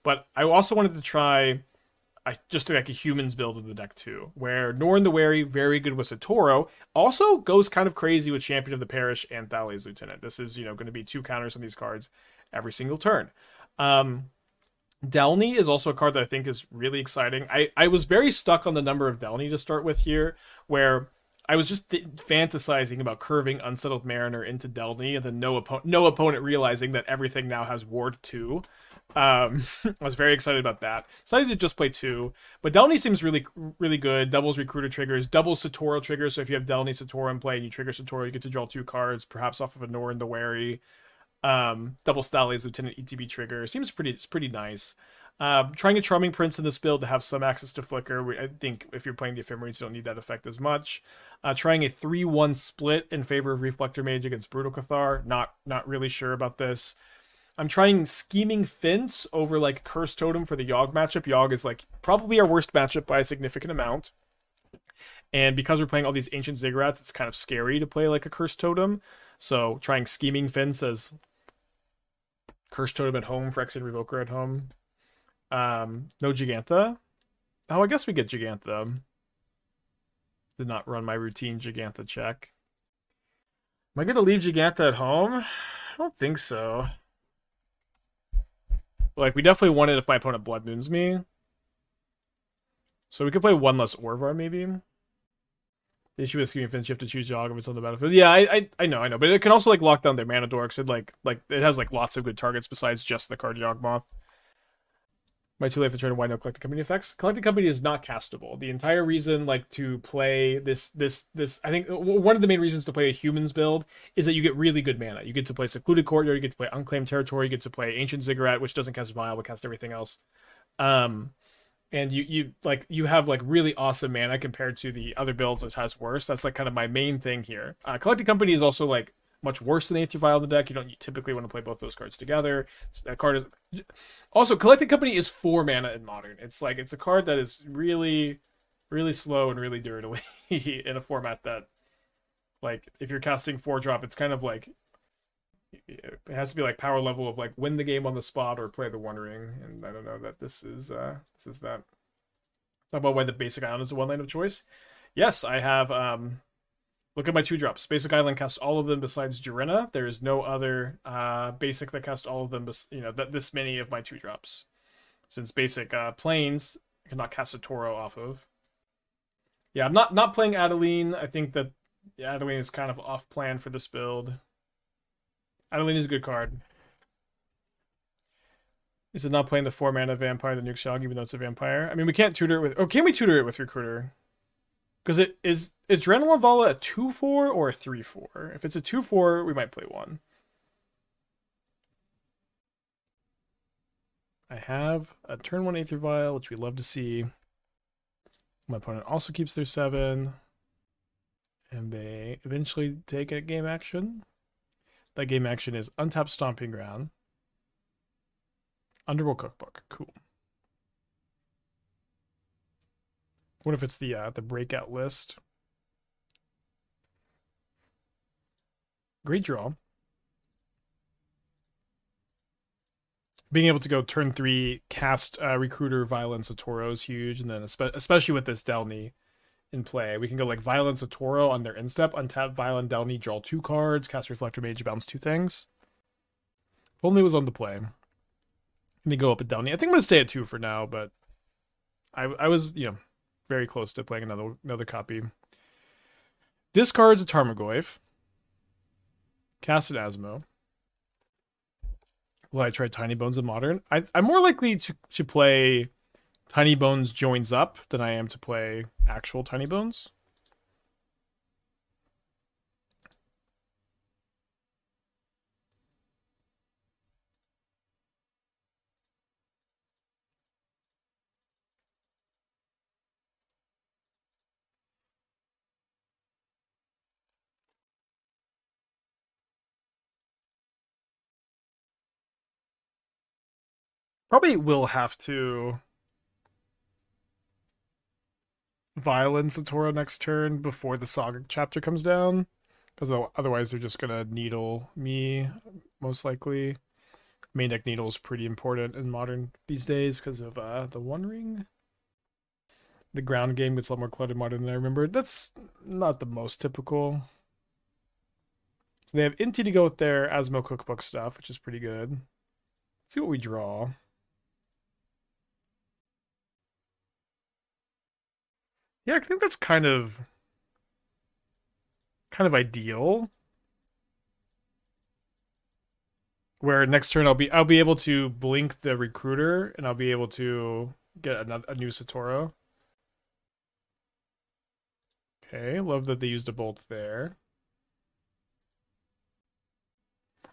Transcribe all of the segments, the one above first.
But I also wanted to try just like a humans build of the deck too, where Norin the Wary, very good with Satoru, also goes kind of crazy with Champion of the Parish and Thalia's Lieutenant. This is, going to be 2 counters on these cards every single turn. Delney is also a card that I think is really exciting. I was very stuck on the number of Delney to start with here, where I was just fantasizing about curving Unsettled Mariner into Delney, and then no opponent realizing that everything now has Ward 2. I was very excited about that. Decided to just play 2, but Delney seems really good. Doubles Recruiter triggers, doubles Satoru triggers. So if you have Delney Satoru in play and you trigger Satoru, you get to draw 2 cards, perhaps off of a Norin the Wary. Double Thalia's Lieutenant ETB trigger seems pretty nice. Trying a Charming Prince in this build to have some access to Flicker. I think if you're playing the Ephemerines, you don't need that effect as much. Trying a 3-1 split in favor of Reflector Mage against Brutal Cathar. Not really sure about this. I'm trying Scheming Fence over like Curse Totem for the Yogg matchup. Yogg is like probably our worst matchup by a significant amount. And because we're playing all these Ancient Ziggurats, it's kind of scary to play like a Curse Totem. So trying Scheming Fence as Curse Totem at home for Exit Revoker at home. No Jegantha. Oh, I guess we get Jegantha. Did not run my routine Jegantha check. Am I going to leave Jegantha at home? I don't think so. Like, we definitely want it if my opponent Blood Moons me. So we could play 1 less Orvar, maybe. The issue with Scheming Fence, you have to choose Yogg if it's on the battlefield. Yeah, I know. But it can also, like, lock down their mana dorks. It has, like, lots of good targets besides just the card Yawgmoth. My too late for turn, why no Collecting Company effects? Collecting Company is not castable. The entire reason, like, to play this, I think one of the main reasons to play a humans build is that you get really good mana. You get to play Secluded Courtyard, you get to play Unclaimed Territory, you get to play Ancient Ziggurat, which doesn't cast Vial, but casts everything else. And you have like really awesome mana compared to the other builds which has worse. That's like kind of my main thing here. Collecting Company is also like much worse than Aether Vial in the deck. You don't typically want to play both those cards together. So that card is also Collecting Company is 4 mana in Modern. It's a card that is really, really slow and really dirtily in a format that, like, if you're casting 4-drop, it's kind of like it has to be like power level of like win the game on the spot or play the One Ring. And I don't know that this is that. Talk about why the basic island is the one land of choice. Yes, I have look at my 2-drops. Basic Island casts all of them besides Jirina. There is no other basic that casts all of them, this many of my 2-drops. Since basic Plains cannot cast a Toro off of. Yeah, I'm not playing Adeline. I think that Adeline is kind of off plan for this build. Adeline is a good card. Is it not playing the 4-mana vampire, the Nuke Shog, even though it's a vampire? I mean, we can't tutor it with... Oh, can we tutor it with Recruiter? Because is Adrenaline Vala a 2-4 or a 3-4? If it's a 2-4, we might play 1. I have a turn 1 Aether Vial, which we love to see. My opponent also keeps their 7. And they eventually take a game action. That game action is Untap Stomping Ground. Underworld Cookbook. Cool. What if it's the breakout list? Great draw. Being able to go turn 3, cast Recruiter, Violence, Satoru is huge, and then especially with this Delney in play, we can go like Violence, Satoru on their instep, untap Violent Delney, draw 2 cards, cast Reflector Mage, bounce 2 things. If only it was on the play. And they go up at Delney. I think I'm gonna stay at 2 for now, but I was very close to playing another copy. Discards a Tarmogoyf. Cast an Asmo. Will I try Tiny Bones in Modern? I'm more likely to play Tiny Bones Joins Up than I am to play actual Tiny Bones. Probably will have to Violence Satoru next turn before the Saga chapter comes down. Because otherwise they're just going to needle me, most likely. Main deck Needle is pretty important in Modern these days because of the One Ring. The ground game gets a lot more cluttered in Modern than I remember. That's not the most typical. So they have Inti to go with their Asmo Cookbook stuff, which is pretty good. Let's see what we draw. Yeah, I think that's kind of ideal. Where next turn I'll be able to blink the Recruiter and I'll be able to get a new Satoru. Okay, love that they used a bolt there.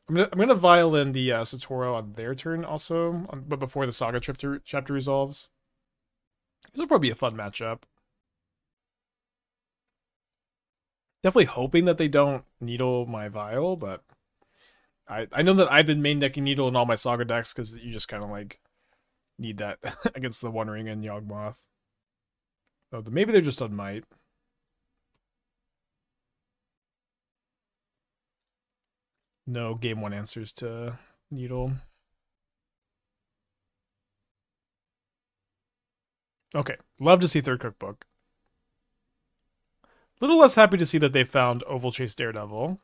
I'm gonna violin the Satoru on their turn also, but before the Saga chapter resolves. This will probably be a fun matchup. Definitely hoping that they don't needle my Vial, but I know that I've been main decking Needle in all my Saga decks because you just kind of like need that against the One Ring and Yawgmoth. Oh, maybe they're just on Might. No game 1 answers to Needle. Okay, love to see third cookbook. Little less happy to see that they found Oval Chase Daredevil.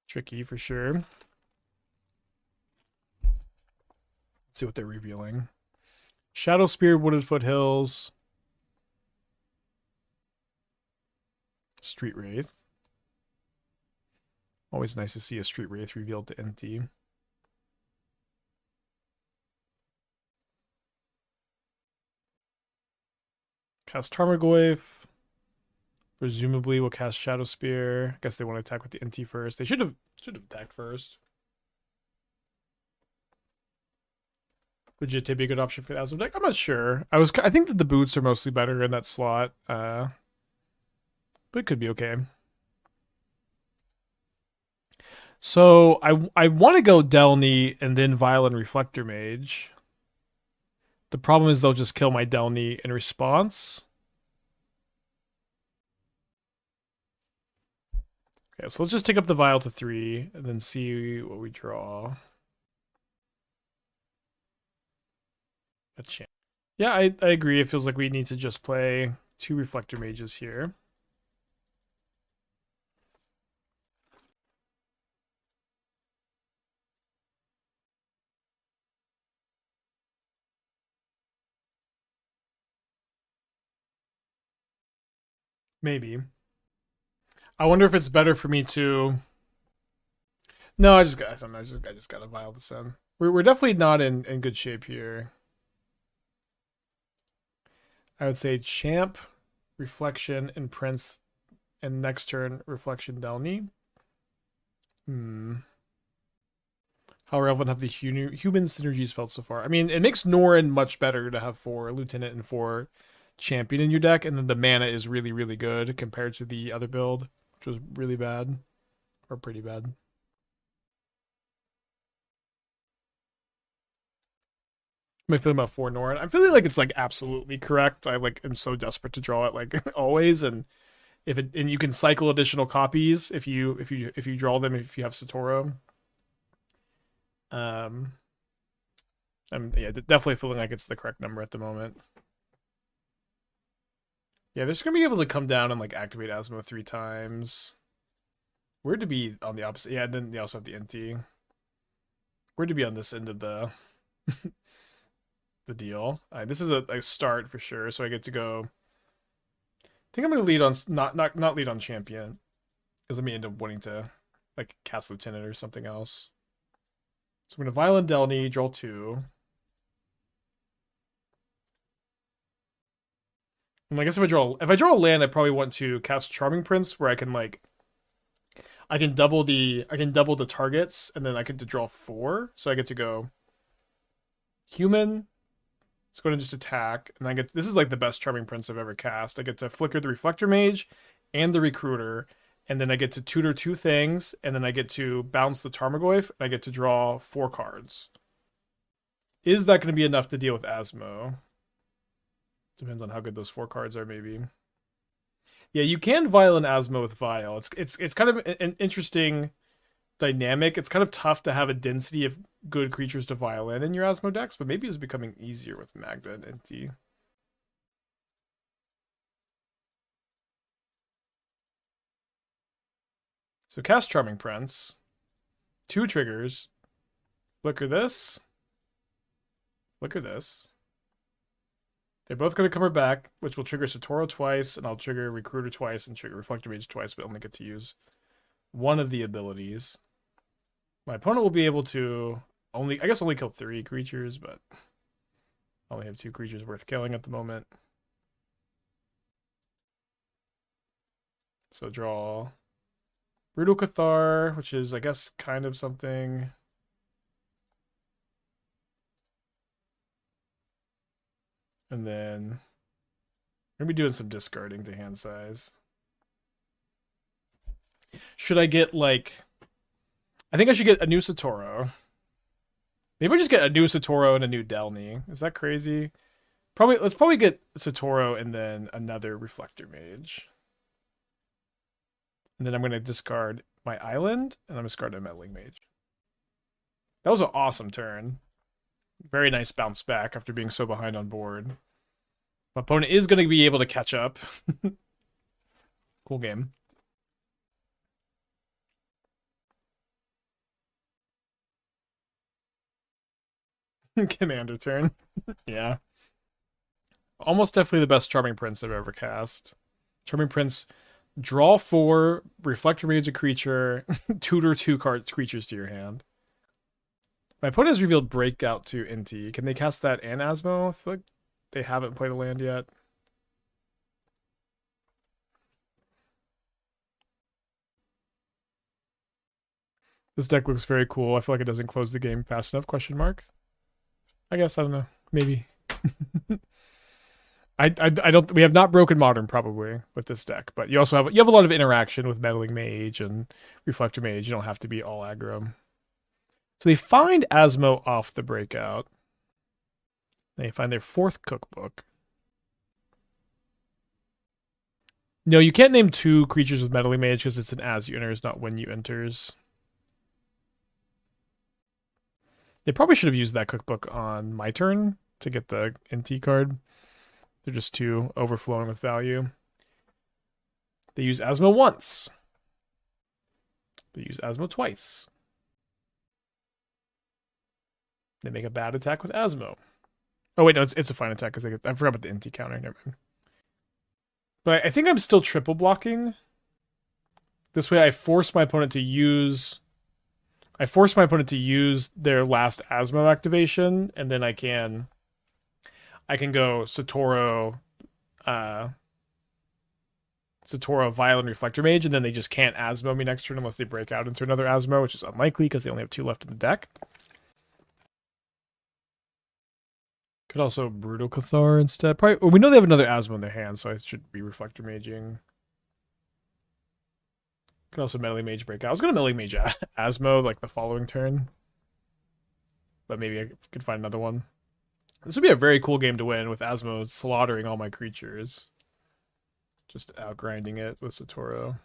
Tricky for sure. Let's see what they're revealing. Shadow Spear, Wooded Foothills. Street Wraith. Always nice to see a Street Wraith revealed to empty. Cast Tarmogoyf. Presumably we'll cast Shadow Spear. I guess they want to attack with the NT first. They should have attacked first. Legit to be a good option for the Asmo deck. I'm not sure. I think that the boots are mostly better in that slot. But it could be okay. So I want to go Delney and then Violent Reflector Mage. The problem is they'll just kill my Delney in response. Okay, so let's just take up the Vial to 3 and then see what we draw. A chance. Yeah, I agree. It feels like we need to just play 2 Reflector Mages here. Maybe. I wonder if it's better for me to. No, I just got to vial this in. We're definitely not in good shape here. I would say Champ, Reflection, and Prince, and next turn Reflection Delney. How relevant have the human synergies felt so far? I mean, it makes Norin much better to have 4 Lieutenant and 4 Champion in your deck, and then the mana is really, really good compared to the other build, which was really bad. Or pretty bad. Am I feeling about 4 Norin? I'm feeling like it's like absolutely correct. I like am so desperate to draw it like always, and you can cycle additional copies if you draw them if you have Satoru. I'm definitely feeling like it's the correct number at the moment. Yeah, they're just gonna be able to come down and like activate Asmo 3 times. Weird to be on the opposite. Yeah, and then they also have the NT. Weird to be on this end of the the deal. This is a start for sure, so I get to go. I think I'm gonna lead on not lead on champion, because I may end up wanting to like cast lieutenant or something else. So I'm gonna Violent Delney, draw 2. And I guess if I draw a land, I probably want to cast Charming Prince, where I can double the targets, and then I get to draw 4. So I get to go human. It's going to just attack, and this is like the best Charming Prince I've ever cast. I get to flicker the Reflector Mage and the Recruiter, and then I get to tutor 2 things, and then I get to bounce the Tarmogoyf, and I get to draw 4 cards. Is that going to be enough to deal with Asmo? Depends on how good those 4 cards are, maybe. Yeah, you can Vial and Asmo with Vial. It's kind of an interesting dynamic. It's kind of tough to have a density of good creatures to Vial in your Asmo decks, but maybe it's becoming easier with Magda and NT. So cast Charming Prince. 2 triggers. Flicker this. Flicker this. They're both going to come back, which will trigger Satoru twice, and I'll trigger Recruiter twice and trigger Reflector Mage twice, but only get to use one of the abilities. My opponent will be able to only kill 3 creatures, but I only have 2 creatures worth killing at the moment. So draw Brutal Cathar, which is, I guess, kind of something. And then I'm going to be doing some discarding to hand size. Should I get, like... I think I should get a new Satoru. Maybe I just get a new Satoru and a new Delney. Is that crazy? Let's probably get Satoru and then another Reflector Mage. And then I'm going to discard my island, and I'm going to discard a Meddling Mage. That was an awesome turn. Very nice bounce back after being so behind on board. My opponent is going to be able to catch up. Cool game. Commander turn. Yeah. Almost definitely the best Charming Prince I've ever cast. Charming Prince, draw 4, Reflector Mage a creature, tutor 2 creatures to your hand. My opponent has revealed Breakout to NT. Can they cast that and Asmo? I feel like they haven't played a land yet. This deck looks very cool. I feel like it doesn't close the game fast enough, question mark. I guess, I don't know. Maybe. I don't. We have not broken Modern probably with this deck, but you also have a lot of interaction with Meddling Mage and Reflector Mage. You don't have to be all aggro. So they find Asmo off the Breakout. They find their 4th cookbook. No, you can't name 2 creatures with Meddling Mage because it's an as you enters, not when you enters. They probably should have used that cookbook on my turn to get the NT card. They're just too overflowing with value. They use Asmo once. They use Asmo twice. They make a bad attack with Asmo. Oh wait, no, it's a fine attack because I forgot about the NT counter. Never mind. But I think I'm still triple blocking. This way I force my opponent to use... I force my opponent to use their last Asmo activation, and then I can go Satoru, Vial, and Reflector Mage, and then they just can't Asmo me next turn unless they break out into another Asmo, which is unlikely because they only have 2 left in the deck. Could also Brutal Cathar instead. Probably, well, we know they have another Asmo in their hand, so I should be Reflector Maging. Could also Meddling Mage break out. I was going to Meddling Mage Asmo like the following turn. But maybe I could find another one. This would be a very cool game to win with Asmo slaughtering all my creatures. Just outgrinding it with Satoru.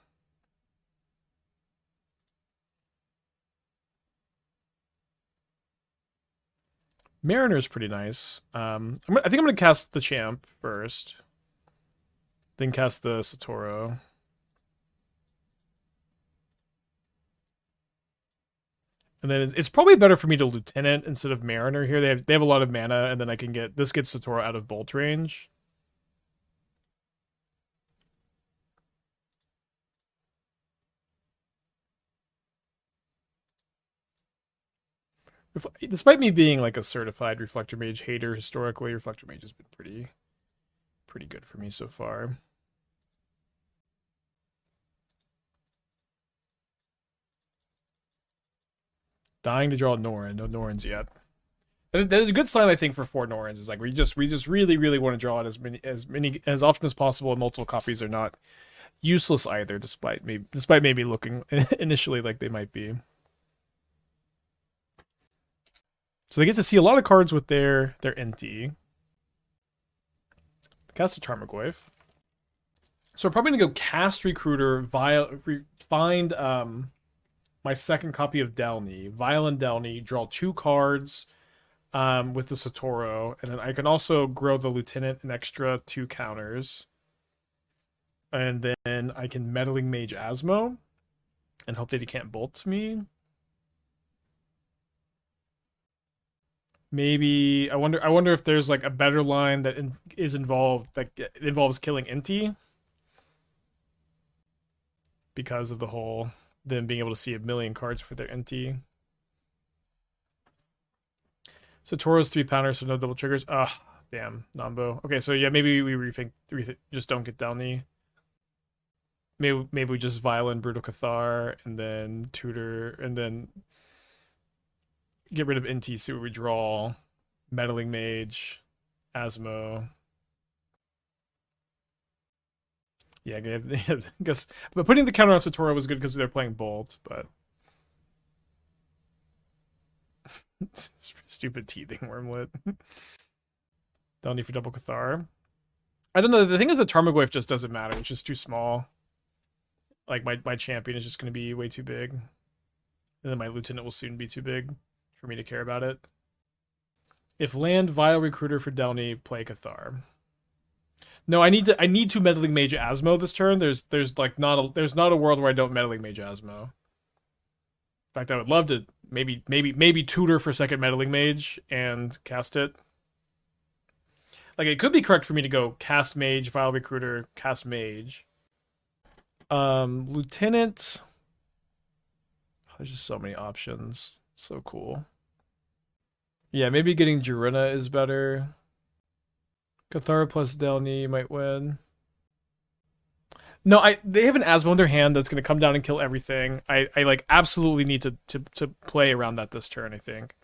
Mariner's pretty nice. I think I'm going to cast the Champ first. Then cast the Satoru. And then it's probably better for me to Lieutenant instead of Mariner here. They have a lot of mana, and then I can get... This gets Satoru out of bolt range. Despite me being like a certified Reflector Mage hater historically, Reflector Mage has been pretty good for me so far. Dying to draw Norin. No Norins yet. That is a good sign, I think, for 4 Norins. Is like we just really want to draw it as often as possible, and multiple copies are not useless either, despite maybe looking initially like they might be. So they get to see a lot of cards with their NT. Cast a Tarmogoyf. So I'm probably gonna go cast Recruiter, find my second copy of Delney, Vial and Delney, draw 2 cards with the Satoru, and then I can also grow the Lieutenant an extra 2 counters. And then I can Meddling Mage Asmo and hope that he can't bolt me. Maybe I wonder if there's like a better line that is involved that involves killing Inti, because of the whole them being able to see a million cards for their Inti. Satoru's 3-pounder, so no double triggers. Ah, damn, Nambo. Okay, so yeah, maybe we rethink just don't get Delney. Maybe we just Violent Brutal Cathar and then tutor and then get rid of Inti, see what we draw. Meddling Mage, Asmo. Yeah, I guess. But putting the counter on Satoru was good because they're playing Bolt, but stupid teething wormlet. Don't need for double Cathar. I don't know. The thing is, the Tarmogoyf just doesn't matter. It's just too small. Like my champion is just going to be way too big, and then my lieutenant will soon be too big for me to care about it. If land, Vile Recruiter for Delney, play Cathar. No, I need to Meddling Mage Asmo this turn. There's not a world where I don't Meddling Mage Asmo. In fact, I would love to maybe tutor for second Meddling Mage and cast it. Like, it could be correct for me to go cast Mage, Vile Recruiter, cast Mage. Lieutenant. There's just so many options. So cool. Yeah, maybe getting Jirina is better. Cathar plus Delney might win. No, they have an Asmo in their hand that's going to come down and kill everything. I like absolutely need to play around that this turn, I think.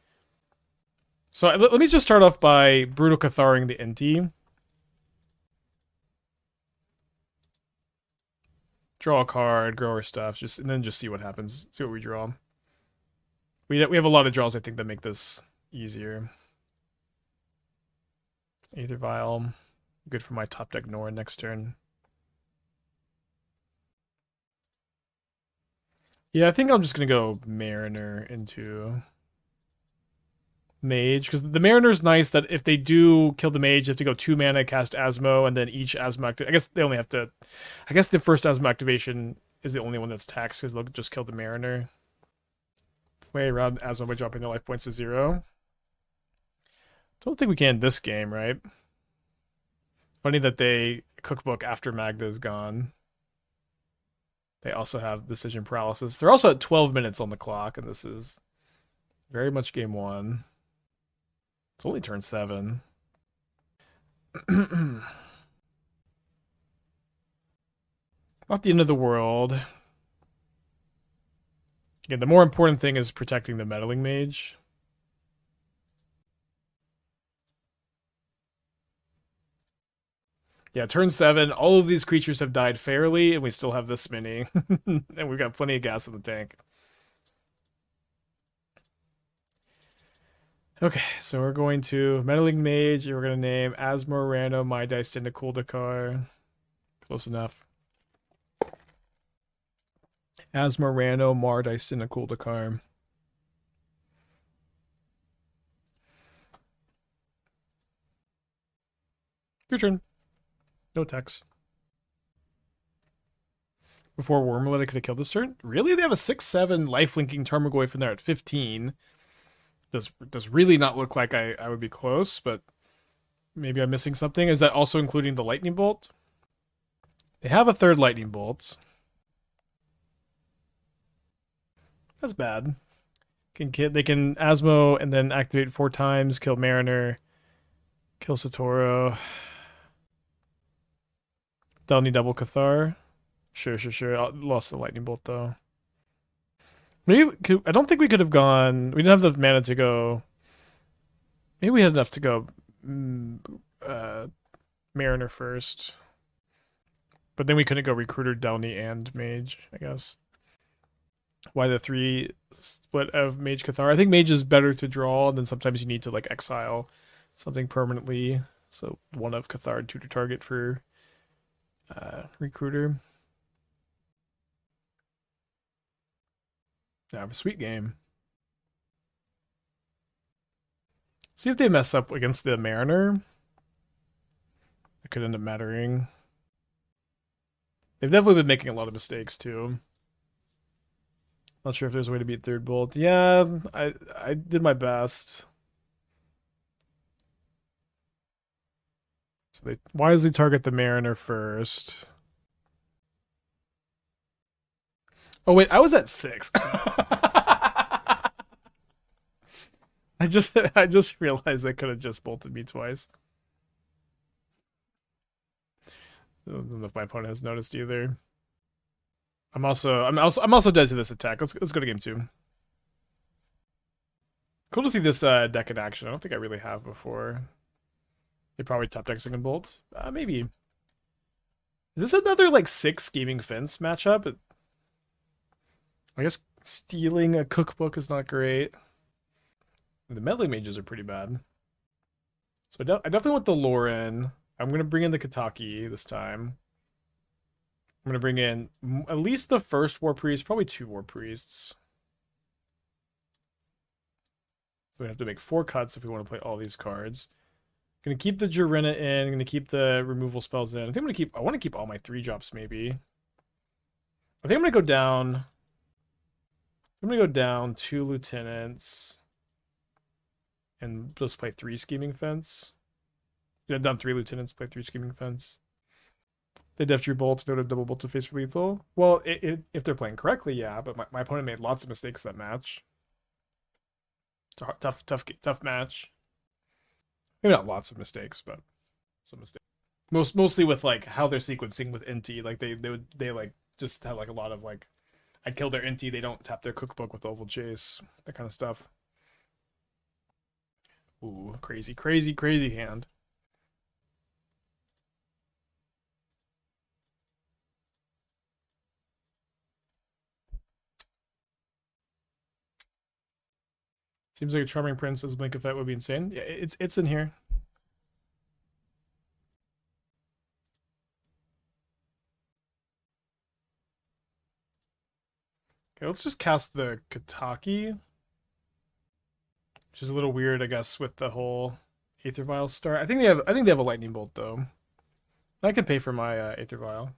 So let me just start off by Brutal Catharing the Inti. Draw a card, grow our stuff, and then just see what happens. See what we draw. We have a lot of draws, I think, that make this easier. Aether Vial. Good for my top deck Norin next turn. Yeah, I think I'm just going to go Mariner into Mage, because the Mariner's nice that if they do kill the Mage, they have to go 2 mana, cast Asmo, and then each Asmo I guess they only have to... I guess the first Asmo activation is the only one that's taxed, because they'll just kill the Mariner. Play around Asmo by dropping their life points to 0. Don't think we can this game, right? Funny that they cookbook after Magda is gone. They also have decision paralysis. They're also at 12 minutes on the clock, and this is very much game 1. It's only turn 7. Not the end of the world. Again, the more important thing is protecting the Meddling Mage. Yeah, turn 7, all of these creatures have died fairly, and we still have this many. And we've got plenty of gas in the tank. Okay, so we're going to Meddling Mage, and we're going to name Asmo Rando, My Dice into Kuldakar. Close enough. Asmo Rando, Mar Dice into Kuldakar. Your turn. No text. Before Wormlet, I could have killed this turn. Really? They have a 6/7 lifelinking Tarmogoyf in there at 15. This does really not look like I would be close, but maybe I'm missing something. Is that also including the Lightning Bolt? They have a 3rd Lightning Bolt. That's bad. They can Asmo and then activate 4 times, kill Mariner, kill Satoru. Delney double Cathar. Sure. I lost the Lightning Bolt, though. Maybe I don't think we could have gone... We didn't have the mana to go... Maybe we had enough to go Mariner first. But then we couldn't go Recruiter, Delney, and Mage, I guess. Why the 3 split of Mage Cathar? I think Mage is better to draw, and then sometimes you need to like exile something permanently So 1 of Cathar, 2 to target for Recruiter. Yeah, a sweet game. See if they mess up against the Mariner. It could end up mattering. They've definitely been making a lot of mistakes too. Not sure if there's a way to beat third bolt. Yeah, I did my best. So they wisely target the Mariner first. Oh wait, I was at 6. I just realized they could have just bolted me twice. I don't know if my opponent has noticed either. I'm also dead to this attack. Let's go to game 2. Cool to see this deck in action. I don't think I really have before. They probably top deck second bolt. Maybe. Is this another like 6 scheming fence matchup? I guess stealing a cookbook is not great. The Meddling Mages are pretty bad. So I definitely want the Loran. I'm going to bring in the Kataki this time. I'm going to bring in at least the first War Priest, probably 2 War Priests. So we have to make 4 cuts if we want to play all these cards. Going to keep the Jirina in. Going to keep the removal spells in. I want to keep all my 3 drops maybe. I think I'm going to go down. I'm going to go down 2 lieutenants. And just play 3 scheming fence. Yeah, down 3 lieutenants, play 3 scheming fence. They def drew bolts, they would have double bolted face for lethal. Well, if they're playing correctly, yeah, but my opponent made lots of mistakes that match. It's a tough match. Maybe not lots of mistakes, but some mistakes. Mostly with like how they're sequencing with NT. Like they like just have like a lot of like I kill their NT, they don't tap their cookbook with Oval Chase, that kind of stuff. Ooh, crazy hand. Seems like a Charming Prince as Blink Effect would be insane. Yeah, it's in here. Okay, let's just cast the Kataki. Which is a little weird, I guess, with the whole Aether Vial start. I think they have a Lightning Bolt though. I could pay for my Aether Vial.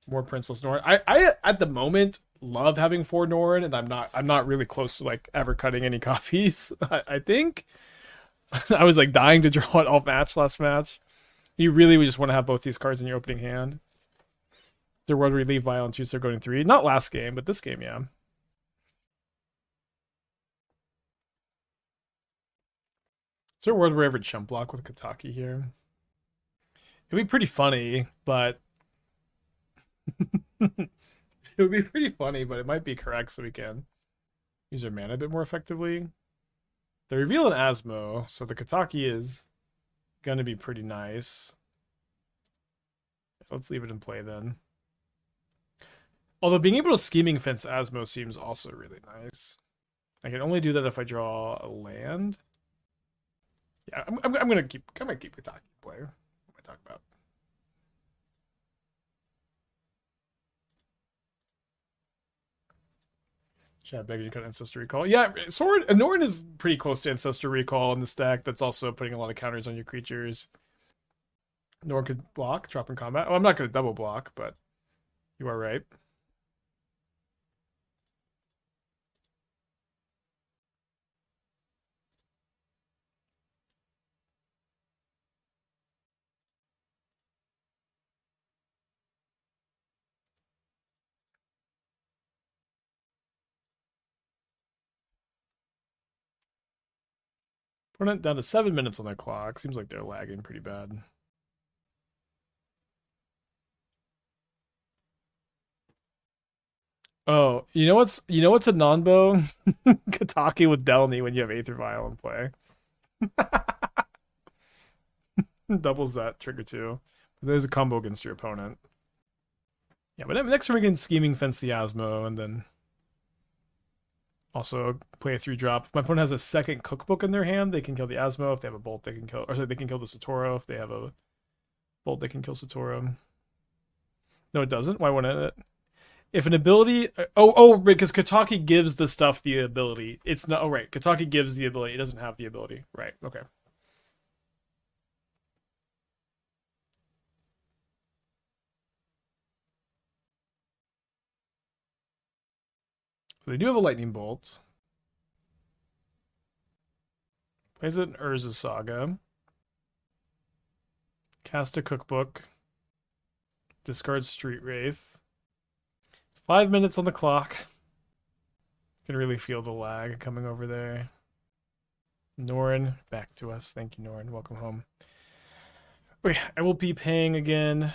More Princeless Norin. I at the moment love having 4 Norin, and I'm not really close to like ever cutting any copies. I think I was like dying to draw it all match last match. You really would just want to have both these cards in your opening hand. Is there a world where you leave Vial and choose their going 3? Not last game, but this game, yeah. Is there a world where I ever chump block with Kataki here? It'd be pretty funny, but it would be pretty funny, but it might be correct so we can use our mana a bit more effectively. They reveal an Asmo, so the Kataki is gonna be pretty nice. Let's leave it in play then. Although being able to Scheming Fence Asmo seems also really nice. I can only do that if I draw a land. Yeah, I'm gonna keep Kataki in play. What am I talking about? Chad begging you cut Ancestor Recall. Yeah, Norin is pretty close to Ancestor Recall in this deck. That's also putting a lot of counters on your creatures. Norin could block, drop in combat. Oh, I'm not going to double block, but you are right. Opponent down to 7 minutes on their clock. Seems like they're lagging pretty bad. Oh, you know what's a non-bow? Kataki with Delney when you have Aether Vial in play. Doubles that trigger too. But there's a combo against your opponent. Yeah, but next turn we can Scheming Fence the Asmo and then Also, play a 3-drop. If my opponent has a second cookbook in their hand, they can kill the Asmo. If they have a bolt, they can kill. Or sorry, they can kill the Satoru. If they have a bolt, they can kill Satoru. No, it doesn't. Why wouldn't it? If an ability, because Kataki gives the stuff the ability. It's not. Oh, right. Kataki gives the ability. It doesn't have the ability. Right. Okay. So they do have a lightning bolt. Plays it in Urza's Saga. Cast a cookbook. Discard Street Wraith. 5 minutes on the clock. Can really feel the lag coming over there. Norin, back to us. Thank you, Norin. Welcome home. Okay, I will be paying again.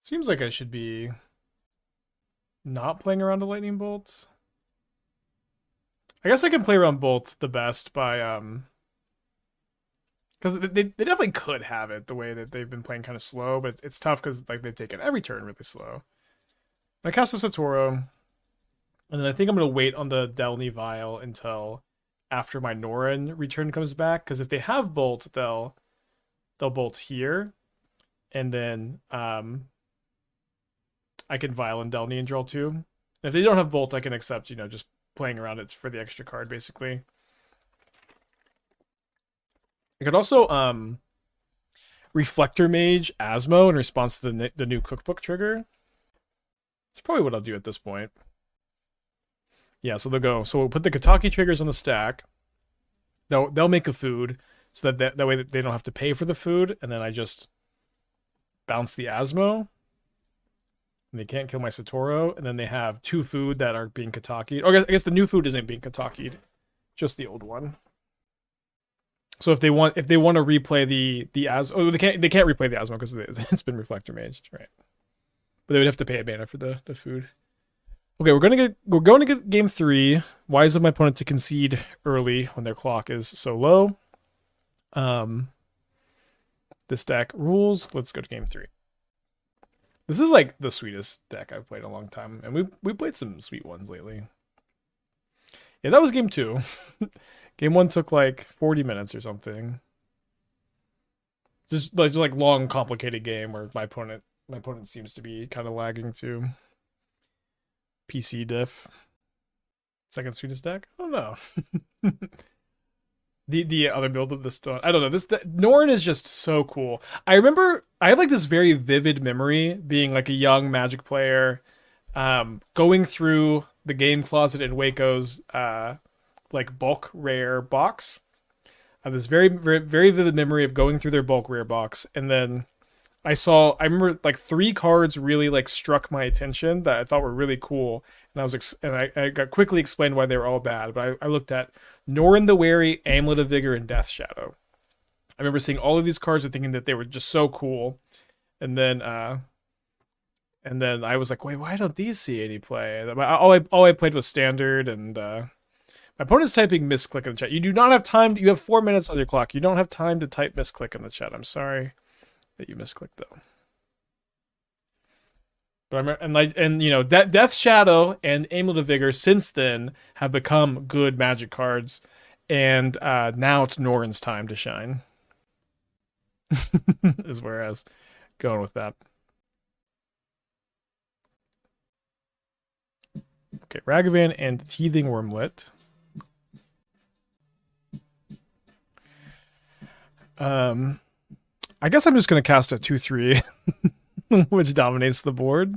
Seems like I should be not playing around a lightning bolt. I guess I can play around bolt the best by because they definitely could have it the way that they've been playing kind of slow, but it's tough because like they've taken every turn really slow. I cast a Satoru, and then I think I'm gonna wait on the Delney Vial until after my Norin return comes back, because if they have bolt, they'll bolt here, and then I can Vial and Delney and draw 2. And if they don't have bolt, I can accept, just playing around it for the extra card, basically. I could also Reflector Mage Asmo in response to the new cookbook trigger. That's probably what I'll do at this point. Yeah, so they'll go. So we'll put the Kataki triggers on the stack. They'll make a food so that way they don't have to pay for the food, and then I just bounce the Asmo. And they can't kill my Satoru, and then they have 2 food that are being Kataki'd. Or I guess the new food isn't being Kataki'd, just the old one. So if they want to replay the Asmo, they can't replay the Asmo because it's been Reflector Maged, right? But they would have to pay a mana for the food. Okay, we're going to get game 3. Wise of my opponent to concede early when their clock is so low. This deck rules. Let's go to game 3. This is like the sweetest deck I've played in a long time, and we played some sweet ones lately. Yeah, that was game 2. Game 1 took like 40 minutes or something. Just like long, complicated game where my opponent seems to be kind of lagging too. PC diff. Second sweetest deck? I don't know. The other build of the stone. I don't know. Norin is just so cool. I have like this very vivid memory being like a young Magic player, going through the game closet in Waco's like bulk rare box. I have this very, very, very vivid memory of going through their bulk rare box, and then I remember like 3 cards really like struck my attention that I thought were really cool, and I got quickly explained why they were all bad. But I looked at Norin the Wary, Amulet of Vigor, and Death Shadow. I remember seeing all of these cards and thinking that they were just so cool, and then I was like, wait, why don't these see any play? All I played was Standard, and my opponent's typing misclick in the chat. You do not have time. You have 4 minutes on your clock. You don't have time to type misclick in the chat. I'm sorry that you misclicked though. But that Death Shadow and Amulet of Vigor since then have become good Magic cards, and now it's Norin's time to shine. Is where I was going with that. Okay, Ragavan and Teething Wormlet. I guess I'm just going to cast a 2/3, which dominates the board.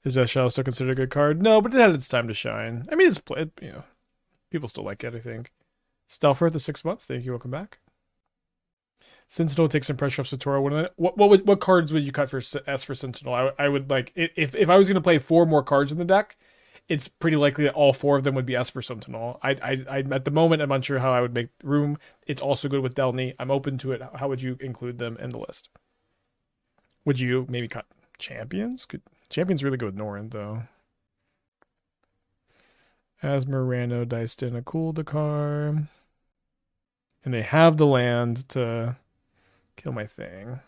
Is Death Shadow still considered a good card? No, but it had its time to shine. I mean, it's played, people still like it, I think. Stelfer, the 6 months. Thank you. Welcome back. Sentinel takes some pressure off Satoru. What cards would you cut for S for Sentinel? I would like, if I was going to play 4 more cards in the deck, it's pretty likely that all 4 of them would be Esper Sentinel. I at the moment, I'm unsure how I would make room. It's also good with Delney. I'm open to it. How would you include them in the list? Would you maybe cut champions? Champion's really good with Norin, though. Asmorano diced in a cool Dakar. And they have the land to kill my thing.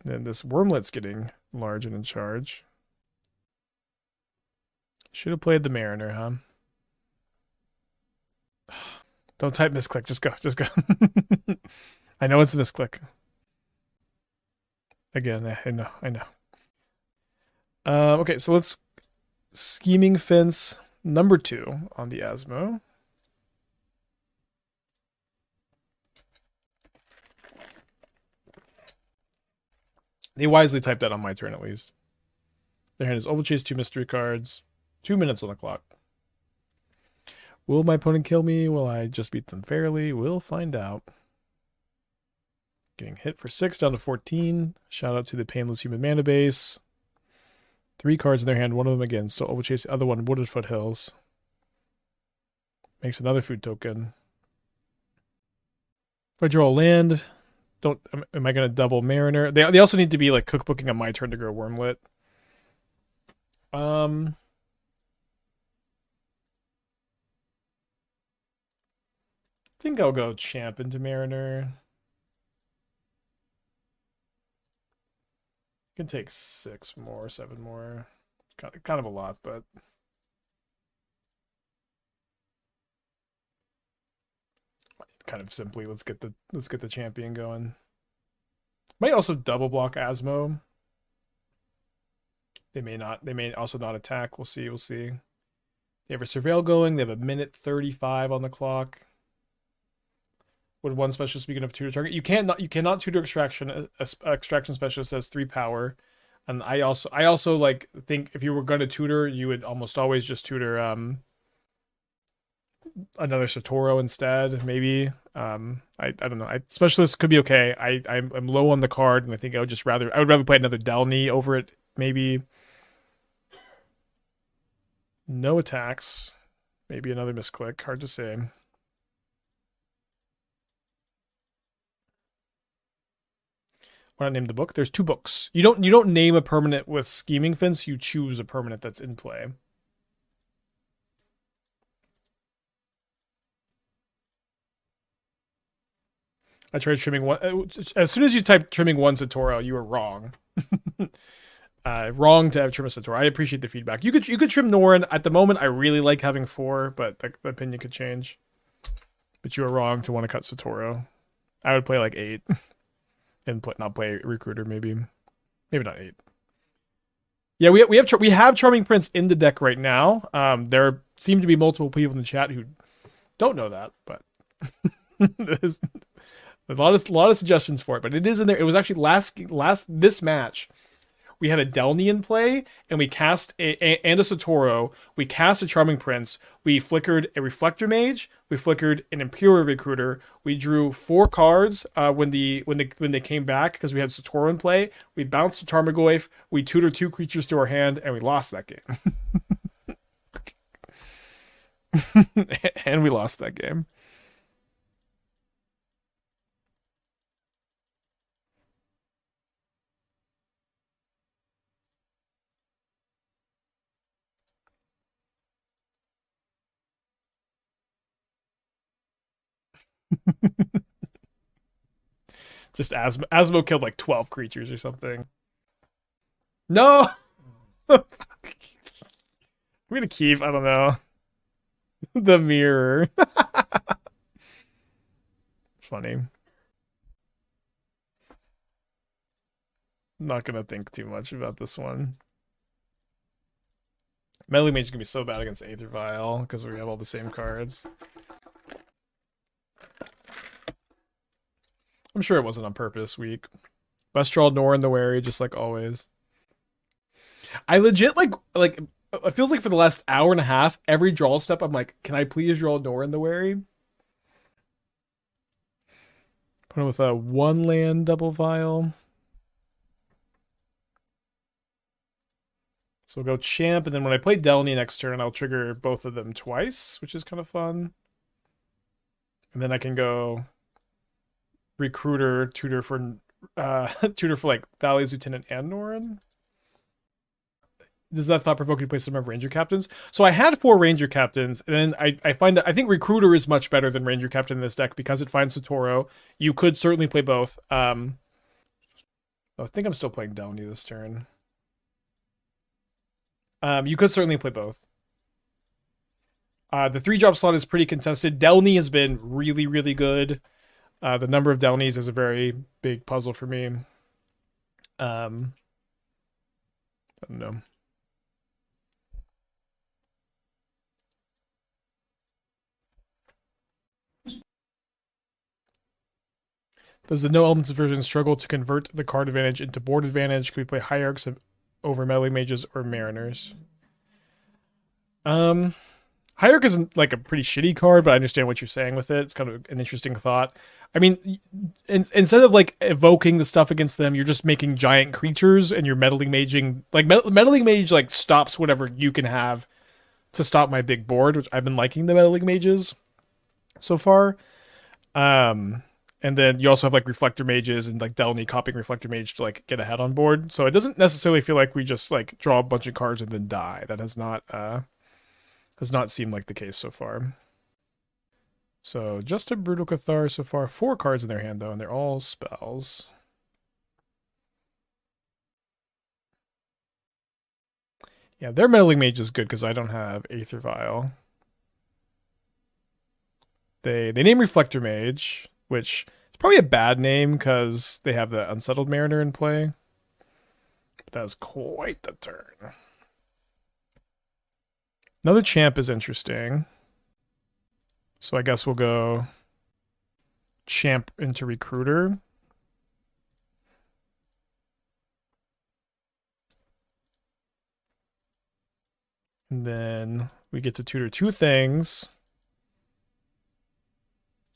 Then this Wormlet's getting large and in charge. Should have played the Mariner, huh? Don't type misclick. Just go. Just go. I know it's a misclick. Again, I know. I know. Okay, so let's Scheming Fence number 2 on the Asmo. They wisely typed that on my turn, at least. Their hand is Overchase, 2 mystery cards, 2 minutes on the clock. Will my opponent kill me? Will I just beat them fairly? We'll find out. Getting hit for 6 down to 14. Shout out to the Painless Human Mana base. 3 cards in their hand, one of them again. So Overchase, the other one, Wooded Foothills. Makes another food token. If I draw a land, am I going to double Mariner? They also need to be like cookbooking on my turn to grow Wormlet. I think I'll go Champ into Mariner. Can take 6 more, 7 more. It's kind of a lot, but kind of simply let's get the champion going. Might also double block Asmo. They may also not attack. We'll see. They have a surveil going. They have a minute 35 on the clock. Would one specialist be enough to tutor target? You cannot tutor extraction. Extraction specialist has 3 power. And I also like think if you were going to tutor, you would almost always just tutor another Satoru instead, maybe. I don't know. Specialist could be okay. I'm low on the card, and I think I would rather play another Delney over it, maybe. No attacks. Maybe another misclick. Hard to say. Why not name the book? There's 2 books. You don't name a permanent with Scheming Fence. You choose a permanent that's in play. I tried trimming one. As soon as you type trimming 1 Satoru, you were wrong. Wrong to have trim a Satoru. I appreciate the feedback. You could trim Norin. At the moment, I really like having 4, but the opinion could change. But you were wrong to want to cut Satoru. I would play like 8. And not play Recruiter, maybe not 8. Yeah, we have Charming Prince in the deck right now. There seem to be multiple people in the chat who don't know that, but there's a lot of suggestions for it. But it is in there. It was actually this match. We had a Delney in play, and we cast and a Satoru. We cast a Charming Prince. We flickered a Reflector Mage. We flickered an Imperial Recruiter. We drew 4 cards when they came back because we had Satoru in play. We bounced a Tarmogoyf. We tutored 2 creatures to our hand, and we lost that game. And we lost that game. Just Asmo killed like 12 creatures or something. No! I'm gonna keep, I don't know. The mirror. Funny. Not gonna think too much about this one. Meddling Mage is gonna be so bad against Aether Vial because we have all the same cards. I'm sure it wasn't on purpose, weak. Best draw Norin the Wary, just like always. I legit like it feels like for the last hour and a half, every draw step I'm like, can I please draw Norin the Wary? Put it with a 1 land double vial. So we'll go Champ, and then when I play Delney next turn, I'll trigger both of them twice, which is kind of fun. And then I can go Recruiter, tutor for tutor for like Thalia's lieutenant and Norin. Does that thought provoke you to play some of Ranger captains? So I had 4 Ranger captains, and then I find that I think Recruiter is much better than Ranger captain in this deck because it finds Satoru. You could certainly play both. I think I'm still playing Delney this turn. You could certainly play both. The 3-drop slot is pretty contested. Delney has been really, really good. The number of Delneys is a very big puzzle for me. I don't know. Does the no elements version struggle to convert the card advantage into board advantage? Could we play Hierarchs over Meddling Mages or Mariners? Hierarch isn't like a pretty shitty card, but I understand what you're saying with it. It's kind of an interesting thought. I mean, instead of like evoking the stuff against them, you're just making giant creatures and you're meddling maging. Like meddling mage like stops whatever you can have to stop my big board, which I've been liking the meddling mages so far. And then you also have like Reflector Mages and like Delney copying Reflector Mage to like get ahead on board. So it doesn't necessarily feel like we just like draw a bunch of cards and then die. That has not seemed like the case so far. So just a Brutal Cathar so far. 4 cards in their hand though, and they're all spells. Yeah, their Meddling Mage is good because I don't have Aether Vial. They name Reflector Mage, which is probably a bad name because they have the Unsettled Mariner in play. But that is quite the turn. Another champ is interesting. So I guess we'll go champ into Recruiter. And then we get to tutor 2 things.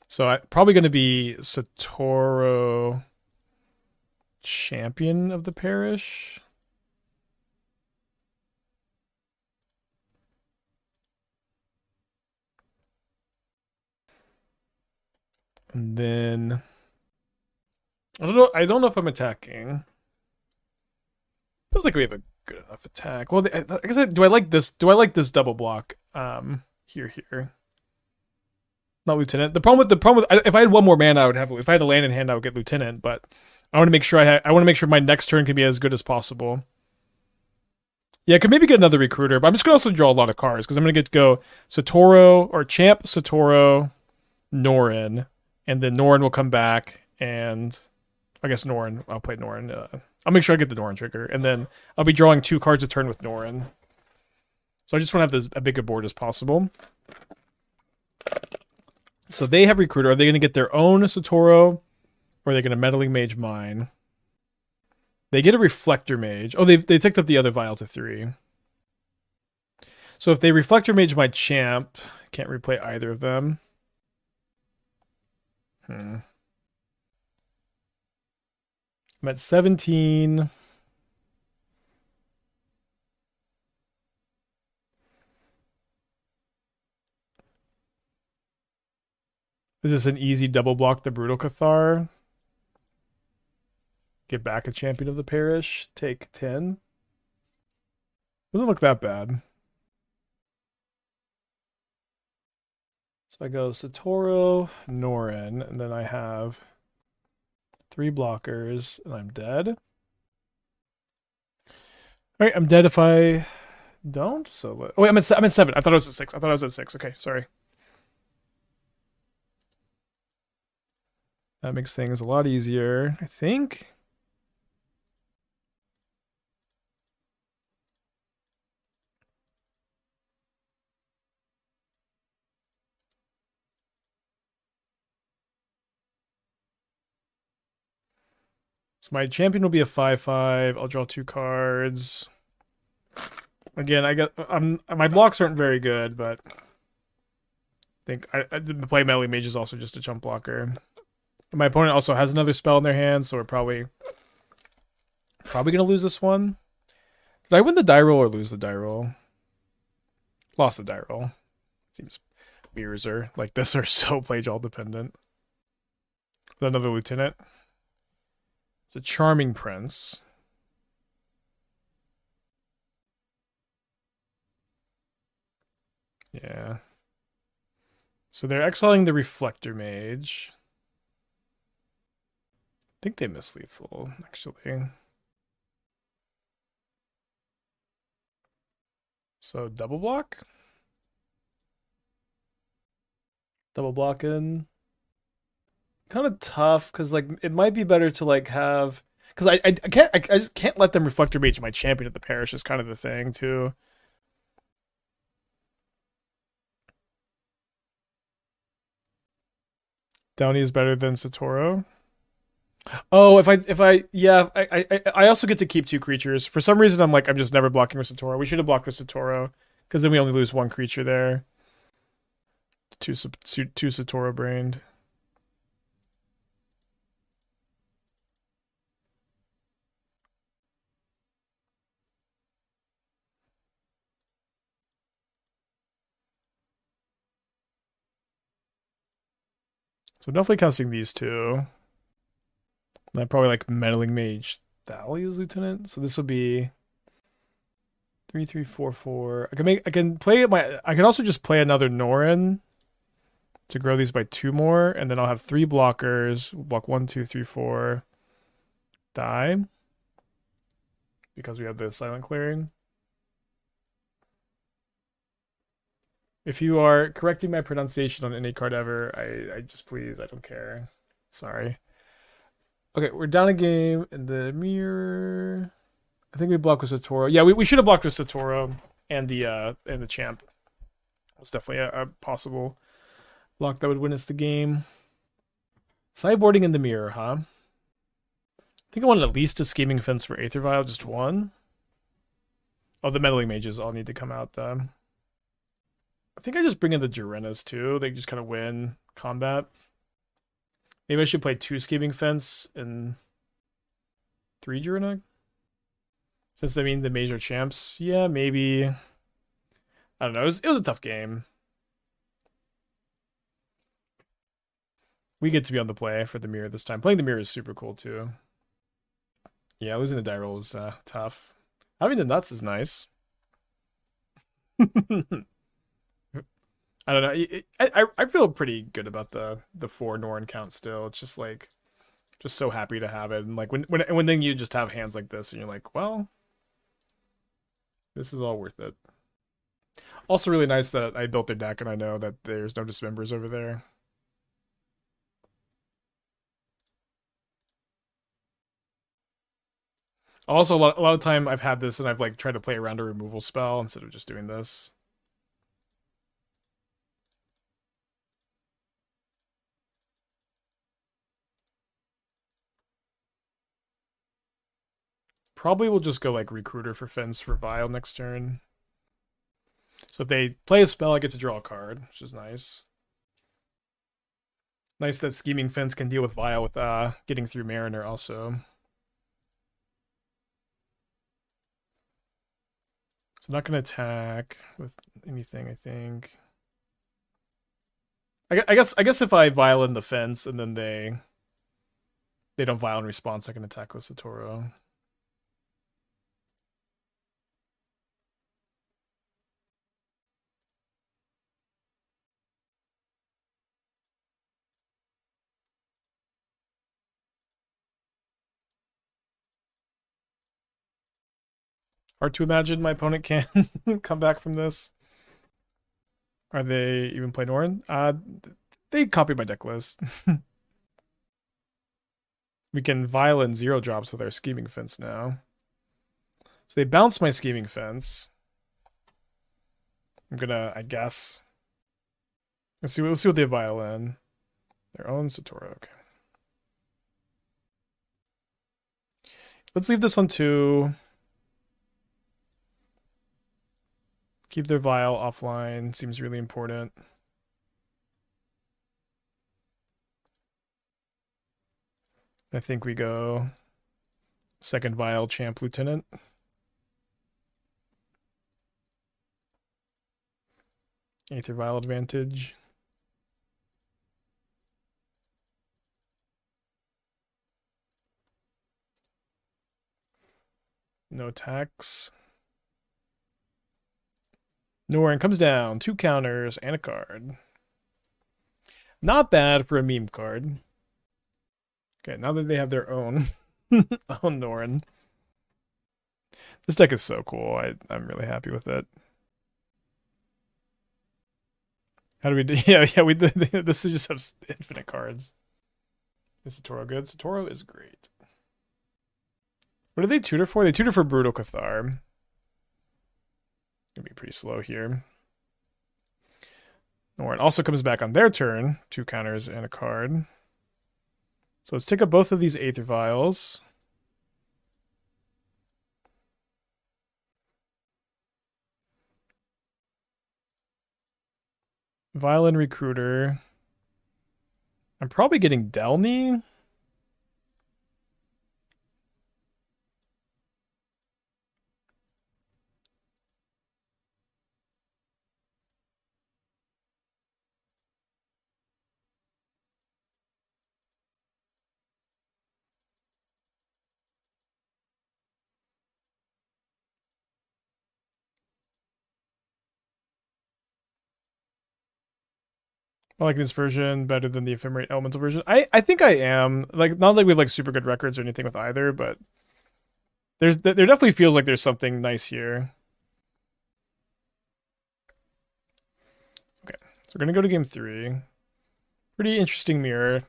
So I'm probably going to be Satoru champion of the Parish. And then I don't know if I'm attacking. Feels like we have a good enough attack. Well, I guess do I like this? Do I like this double block? Here. Not lieutenant. The problem with if I had 1 more mana, I would have. If I had a land in hand, I would get lieutenant. But I want to make sure I want to make sure my next turn can be as good as possible. Yeah, I could maybe get another recruiter, but I'm just gonna also draw a lot of cards because I'm gonna get to go Satoru or champ Satoru, Norin, and then Norin will come back, and I guess Norin. I'll play Norin. I'll make sure I get the Norin trigger, and then I'll be drawing 2 cards a turn with Norin. So I just want to have as big a board as possible. So they have Recruiter. Are they going to get their own Satoru, or are they going to Meddling Mage mine? They get a Reflector Mage. Oh, they ticked up the other vial to 3. So if they Reflector Mage my champ, can't replay either of them. I'm at 17. Is this an easy double block the Brutal Cathar? Get back a champion of the Parish. Take 10. Doesn't look that bad. So I go Satoru, Norin, and then I have 3 blockers, and I'm dead. All right, I'm dead if I don't. So oh wait, I'm at 7. I thought I was at 6. Okay, sorry. That makes things a lot easier, I think. So my champion will be a 5/5. I'll draw 2 cards. Again, my blocks aren't very good, but I think the play Meddling Mage is also just a chump blocker. And my opponent also has another spell in their hand, so we're probably gonna lose this one. Did I win the die roll or lose the die roll? Lost the die roll. Seems mirrors are like this are so play all dependent. Another lieutenant. It's a Charming Prince. Yeah. So they're exiling the Reflector Mage. I think they miss lethal, actually. So double block? Double blocking. Kind of tough, because like it might be better to like have, because I just can't let them Reflector Mage my champion at the Parish is kind of the thing too. Downey is better than Satoru. Oh, yeah, I also get to keep two creatures. For some reason, I'm just never blocking with Satoru. We should have blocked with Satoru, because then we only lose one creature there. Two Satoru brained. So definitely casting these two. And I probably like Meddling Mage Thalia's Lieutenant. So this will be 3, 3, 4, 4. I can also just play another Norin to grow these by 2 more, and then I'll have 3 blockers. Block 1, 2, 3, 4. Die. Because we have the silent clearing. If you are correcting my pronunciation on any card ever, I just please, I don't care. Sorry. Okay, we're down a game in the mirror. I think we blocked with Satoru. Yeah, we should have blocked with Satoru and the champ. It's definitely a possible block that would win us the game. Sideboarding in the mirror, huh? I think I wanted at least a Scheming Fence for Aether Vial, just one. Oh, the Meddling Mages all need to come out. I think I just bring in the Jirinas too. They just kind of win combat. Maybe I should play 2 Scheming Fence and 3 Jirina. Since they mean the Mage are champs. Yeah, maybe. I don't know. It was a tough game. We get to be on the play for the mirror this time. Playing the mirror is super cool too. Yeah, losing the die roll is tough. Having the nuts is nice. I don't know. I feel pretty good about the 4 Norin count still. It's just like, just so happy to have it. And like when then you just have hands like this and you're like, well, this is all worth it. Also really nice that I built their deck and I know that there's no dismembers over there. Also, a lot of time I've had this and I've like tried to play around a removal spell instead of just doing this. Probably will just go like Recruiter for Fence for Vial next turn. So if they play a spell, I get to draw a card, which is nice. Nice that Scheming Fence can deal with Vial with getting through Mariner also. So not going to attack with anything, I think. I guess if I Vial in the Fence and then they don't Vial in response, I can attack with Satoru. Hard to imagine my opponent can come back from this. Are they even playing Norin? They copied my deck list. We can Violent 0 drops with our Scheming Fence now. So they bounce my Scheming Fence. I'm gonna, I guess. We'll see what they have Violin. Their own Satoru, okay. Let's leave this one too. Keep their Vial offline. Seems really important. I think we go second Vial Champ Lieutenant. Aether Vial advantage. No attacks. Norin comes down. 2 counters and a card. Not bad for a meme card. Okay, now that they have their own own Norin. This deck is so cool. I'm really happy with it. How do we do? Yeah, we this just have infinite cards. Is Satoru good? Satoru is great. What do they tutor for? They tutor for Brutal Cathar. Gonna be pretty slow here. Norin also comes back on their turn. 2 counters and a card. So let's take up both of these Aether Vials. Violin Recruiter. I'm probably getting Delney. I like this version better than the Ephemerate Elemental version. I think I am. Like, not like we have like super good records or anything with either, but there definitely feels like there's something nice here. Okay, so we're gonna go to game 3. Pretty interesting mirror.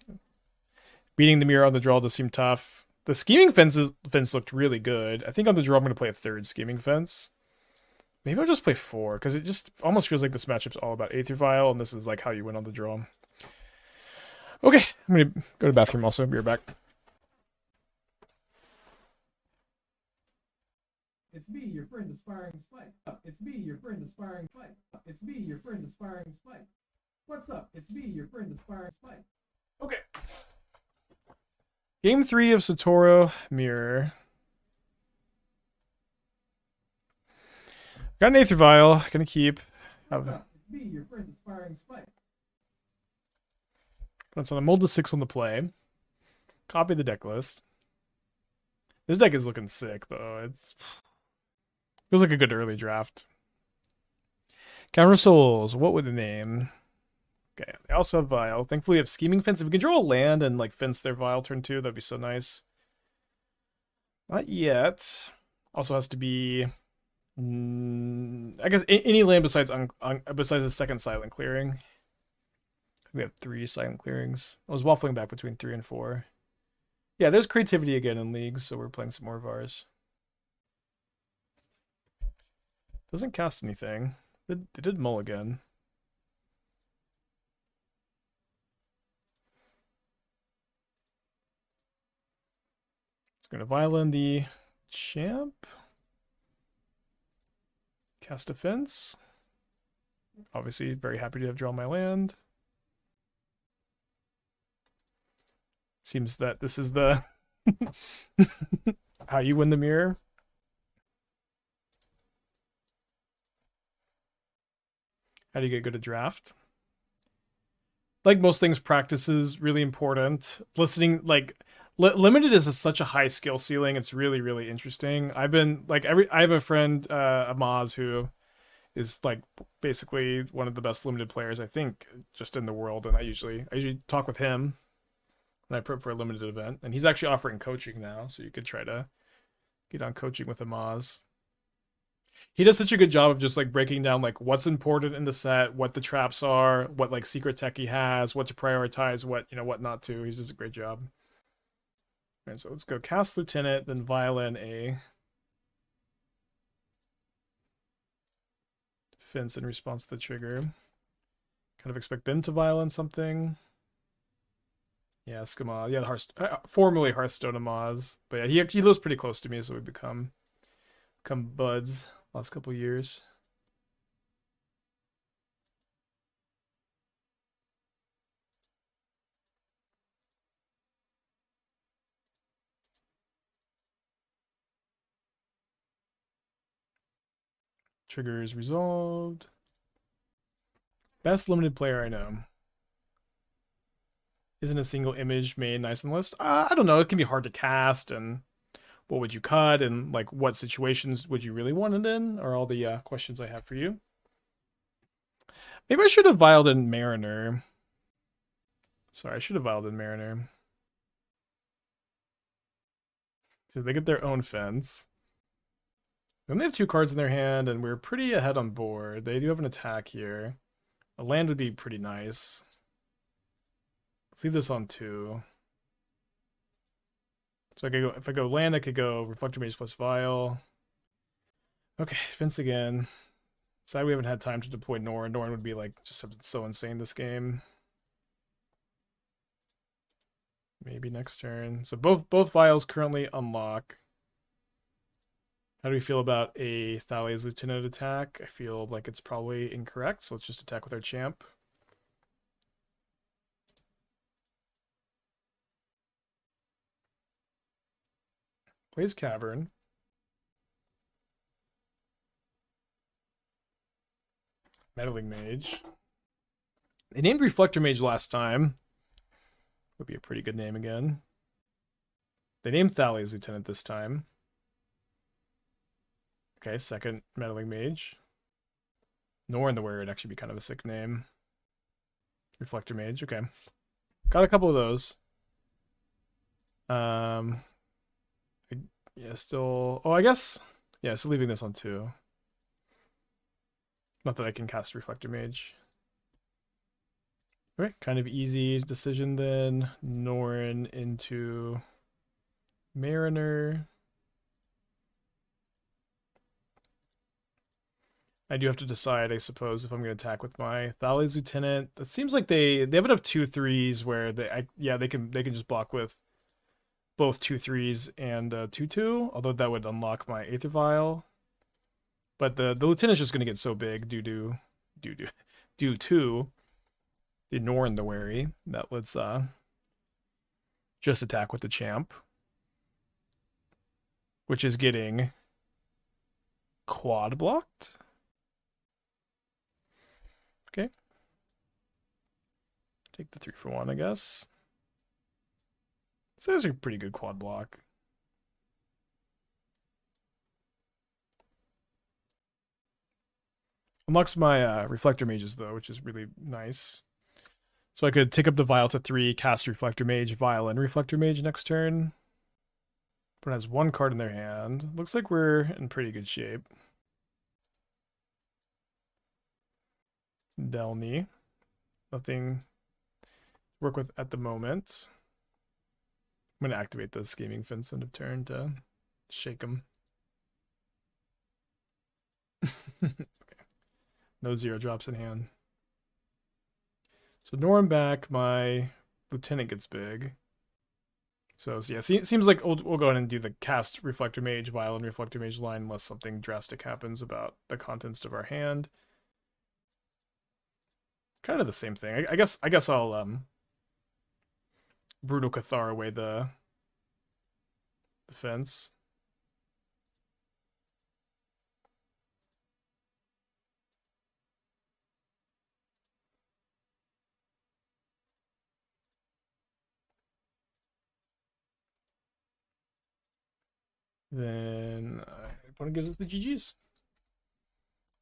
Beating the mirror on the draw does seem tough. The scheming fence looked really good. I think on the draw I'm gonna play a 3rd scheming fence. Maybe I'll just play 4, because it just almost feels like this matchup's all about Aether Vial, and this is like how you win on the draw. Okay, I'm gonna go to the bathroom also. Be right back. It's me, your friend aspiring Spike. It's me, your friend aspiring Spike. It's me, your friend aspiring Spike. What's up? It's me, your friend aspiring Spike. Okay. Game 3 of Satoru Mirror. Got an Aether Vial. Gonna keep. What's up? It's me, your friend aspiring Spike. That's on a mold to 6 on the play. Copy the deck list. This deck is looking sick though. It's feels like a good early draft. Cavern of Souls. What would the name? Okay. They also have Vial. Thankfully, we have Scheming Fence. If we can draw a land and like fence their Vial turn 2, that'd be so nice. Not yet. Also has to be, I guess, any land besides besides the second Silent Clearing. We have 3 Silent Clearings. I was waffling back between 3 and 4. Yeah, there's creativity again in leagues, so we're playing some more of ours. Doesn't cast anything. They did mulligan. It's going to Violin the champ. Cast Defense. Obviously, very happy to have drawn my land. Seems that this is the how you win the mirror. How do you get good at draft? Like most things, practice is really important. Listening, like limited is such a high skill ceiling. It's really, really interesting. I've been like I have a friend, Amaz, who is like basically one of the best limited players I think just in the world, and I usually talk with him when I prep for a limited event, and he's actually offering coaching now, so you could try to get on coaching with Amaz. He does such a good job of just like breaking down like what's important in the set, what the traps are, what like secret tech he has, what to prioritize, what what not to. He does a great job. And so let's go cast Lieutenant, then Violin a defense in response to the trigger. Kind of expect them to Violin something. Yeah, Skama. Yeah, formerly Hearthstone Amaz. But yeah, he lives pretty close to me, so we become buds last couple years. Trigger is resolved. Best limited player I know. Isn't a single image made nice on the list? I don't know. It can be hard to cast, and what would you cut, and like what situations would you really want it in, are all the questions I have for you. Maybe I should have vialed in Mariner. Sorry, I should have vialed in Mariner. So they get their own fence. Then they have 2 cards in their hand, and we're pretty ahead on board. They do have an attack here. A land would be pretty nice. Let's leave this on 2. So I could go, if I go land, I could go Reflector Mage plus Vial. Okay, fence again. Sad we haven't had time to deploy Norin. Norin would be like just so insane this game. Maybe next turn. So both vials currently unlock. How do we feel about a Thalia's Lieutenant attack? I feel like it's probably incorrect, so let's just attack with our champ. Plays Cavern. Meddling Mage. They named Reflector Mage last time. Would be a pretty good name again. They named Thalia's Lieutenant this time. Okay, second Meddling Mage. Norin the Wary would actually be kind of a sick name. Reflector Mage, okay. Got a couple of those. Yeah, still... Oh, I guess... Yeah, so leaving this on 2. Not that I can cast Reflector Mage. Okay, kind of easy decision then. Norin into Mariner. I do have to decide, I suppose, if I'm going to attack with my Thalia's Lieutenant. It seems like they have enough 2/3s where they can just block with both 2/3s and 2/2. Although that would unlock my Aether Vial. But the Lieutenant's just going to get so big due to the Norin the Wary that let's just attack with the champ, which is getting quad blocked. Okay. Take the 3-for-1, I guess. So that's a pretty good quad block. Unlocks my Reflector Mages, though, which is really nice. So I could take up the Vial to 3, cast Reflector Mage, Vial, and Reflector Mage next turn. But it has 1 card in their hand. Looks like we're in pretty good shape. Delney. Nothing to work with at the moment. I'm going to activate the Scheming Fence end of turn to shake them. Okay. No 0 drops in hand. So Norin back, my Lieutenant gets big. So yeah, seems like we'll go ahead and do the cast Reflector Mage, Vial, and Reflector Mage line unless something drastic happens about the contents of our hand. Kind of the same thing. I guess I'll Brutal Cathar away the fence. Then opponent gives us the GGs.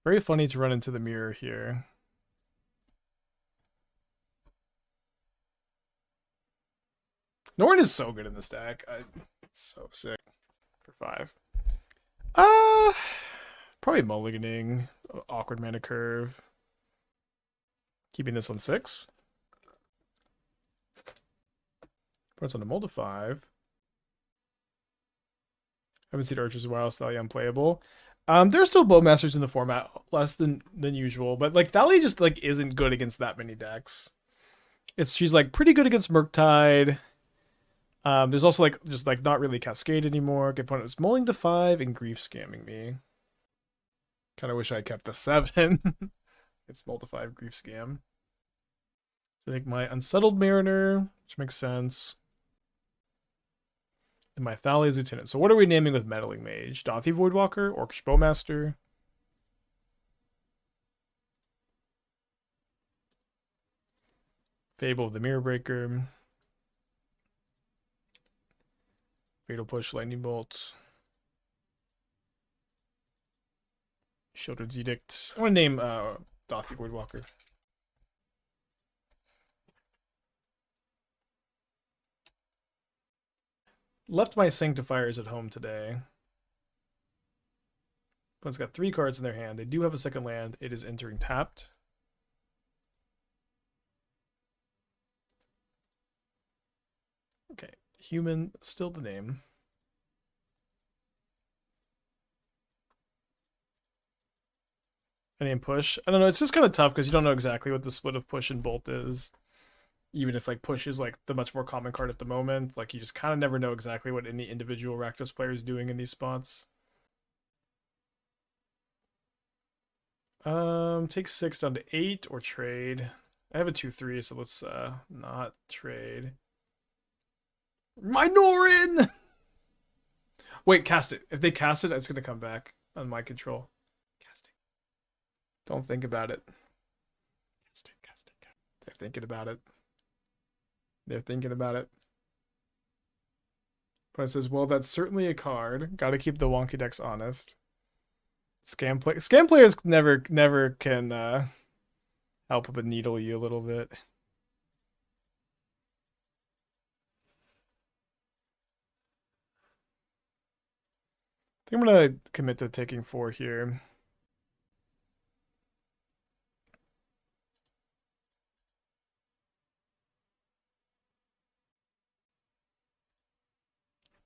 Very funny to run into the mirror here. Norin is so good in this deck. It's so sick. For 5. Probably mulliganing. Awkward mana curve. Keeping this on 6. Puts on a mold of 5. Haven't seen Archers in a while, so Thalia unplayable. There's still Bowmasters in the format, less than usual, but like Thalia just like isn't good against that many decks. She's like pretty good against Murktide. There's also like just like not really Cascade anymore. Good opponent was mulling to 5 and grief scamming me. Kind of wish I kept the 7. It's mull to 5 grief scam. So I think my Unsettled Mariner, which makes sense. And my Thalia's Lieutenant. So what are we naming with Meddling Mage? Dauthi Voidwalker, Orcish Bowmaster. Fable of the Mirror Breaker. Fatal Push, Lightning Bolt. Sheoldred's Edict. I want to name Dothi Voidwalker. Left my Sanctifiers at home today. Opponent's got 3 cards in their hand. They do have a second land. It is entering tapped. Okay, human, still the name. I name push. I don't know, it's just kind of tough because you don't know exactly what the split of push and bolt is. Even if like push is like the much more common card at the moment, like you just kind of never know exactly what any individual Rakdos player is doing in these spots. Take 6 down to 8 or trade. I have a 2/3, so let's not trade. My Norin! Wait, cast it. If they cast it, it's gonna come back on my control. Cast it. Don't think about it. Cast it, cast it, cast it. They're thinking about it. They're thinking about it. But it says, well, that's certainly a card. Gotta keep the wonky decks honest. Scam players never can help but needle you a little bit. I think I'm gonna commit to taking 4 here.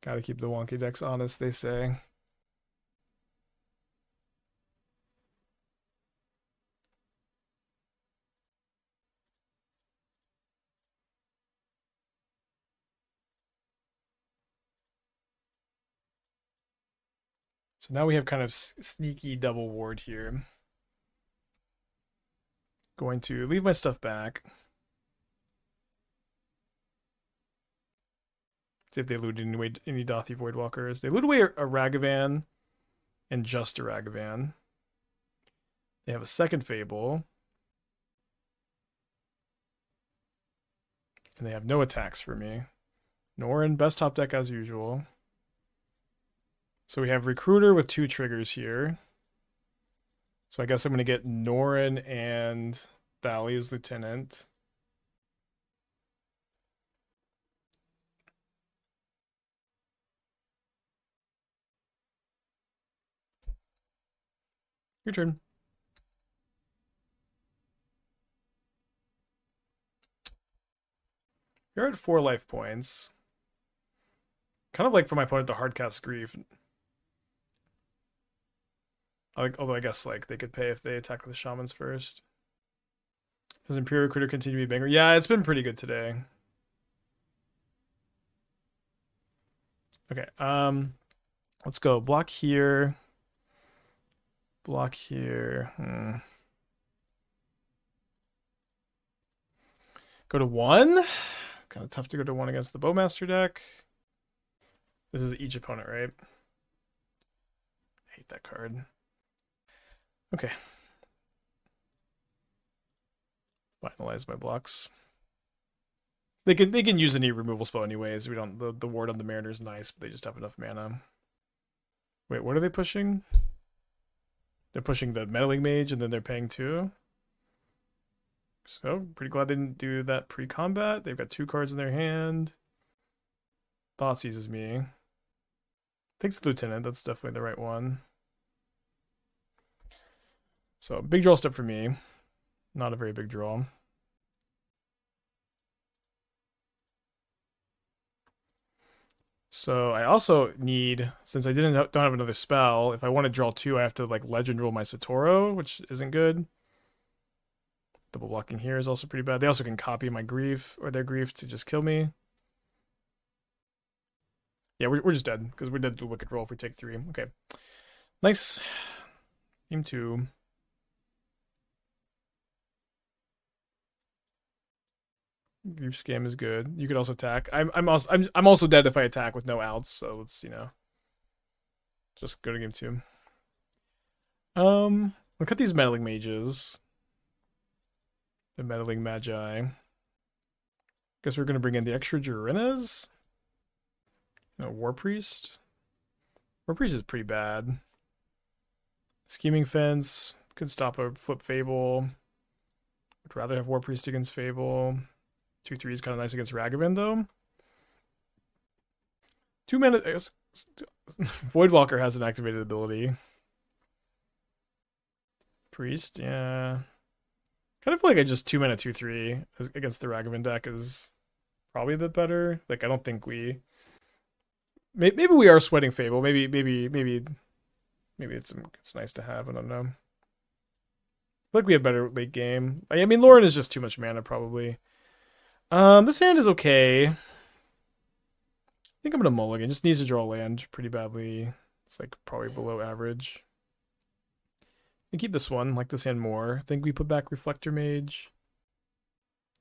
Gotta keep the wonky decks honest, they say. So now we have kind of sneaky double ward here. Going to leave my stuff back. See if they looted any Dothi Voidwalkers. They loot away a Ragavan and just a Ragavan. They have a second Fable. And they have no attacks for me. Norin, best top deck as usual. So we have Recruiter with 2 triggers here. So I guess I'm going to get Norin and Thalia's Lieutenant. Your turn. You're at 4 life points. Kind of like for my opponent to hardcast Grief. Although I guess like they could pay if they attack with the Shamans first. Does Imperial Recruiter continue to be a banger? Yeah, it's been pretty good today. Okay, let's go. Block here. Block here. Go to 1. Kind of tough to go to 1 against the Bowmaster deck. This is each opponent, right? I hate that card. Okay. Finalize my blocks. They can use any removal spell anyways. We don't the ward on the Mariner is nice, but they just have enough mana. Wait, what are they pushing? They're pushing the Meddling Mage and then they're paying 2. So, pretty glad they didn't do that pre-combat. They've got 2 cards in their hand. Thought seizes me. Takes the Lieutenant, that's definitely the right one. So, big draw step for me. Not a very big draw. So I also need, since I don't have another spell, if I want to draw 2, I have to like Legend Rule my Satoru, which isn't good. Double blocking here is also pretty bad. They also can copy my Grief or their Grief to just kill me. Yeah, we're just dead because we're dead to Wicked Roll if we take 3. Okay, nice. Game 2. Grief Scam is good. You could also attack. I'm also dead if I attack with no outs. So let's just go to game 2. Look at these Meddling Mages. The Meddling Magi. Guess we're gonna bring in the extra Jirinas. No, War Priest. War Priest is pretty bad. Scheming Fence could stop a flip Fable. Would rather have War Priest against Fable. 2/3 is kind of nice against Ragavan though. 2 mana. Voidwalker has an activated ability. Priest, yeah. Kind of feel like I just 2 mana 2/3 against the Ragavan deck is probably a bit better. Like I don't think we. Maybe we are sweating Fable. Maybe it's nice to have. I don't know. I feel like we have better late game. I mean, Loran is just too much mana probably. This hand is okay. I think I'm gonna mulligan. Just needs to draw land pretty badly. It's like probably below average. We keep this one, like this hand more. I think we put back Reflector Mage.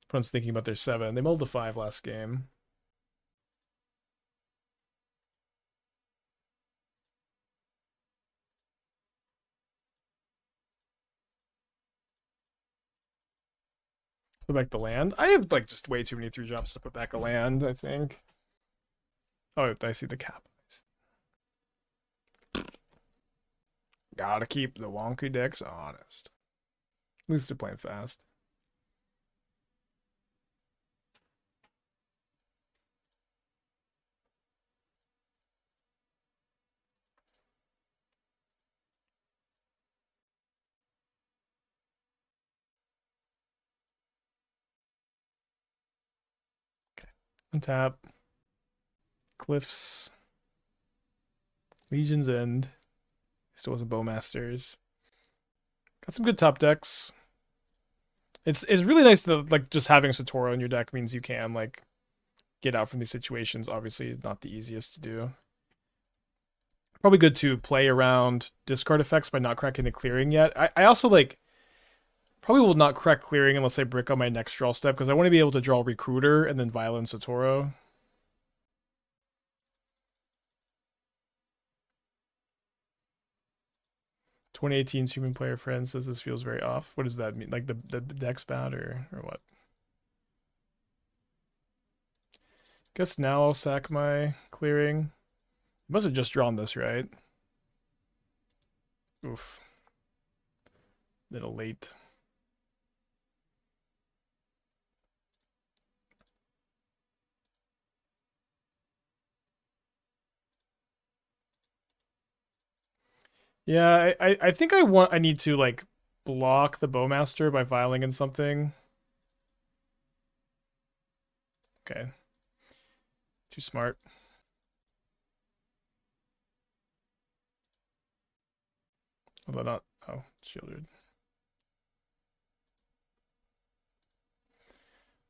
Opponent's thinking about their 7. They mulled to 5 last game. Put back the land. I have like just way too many 3-drops to put back a land, I think. Oh, I see the cap. Gotta keep the wonky decks honest. At least they're playing fast. Okay. Untap. Cliffs. Legion's End. Still wasn't Bowmasters. Got some good top decks. It's really nice that like just having Satoru in your deck means you can like get out from these situations. Obviously, not the easiest to do. Probably good to play around discard effects by not cracking the clearing yet. I also like probably will not crack clearing unless I brick on my next draw step because I want to be able to draw Recruiter and then Violent Satoru. "2018's human player friend says this feels very off." What does that mean? Like the deck's bad or what? Guess now I'll sack my clearing. Must have just drawn this, right? Oof. Little late. Yeah, I think I need to like block the Bowmaster by viling in something. Okay. Too smart. Although not shielded.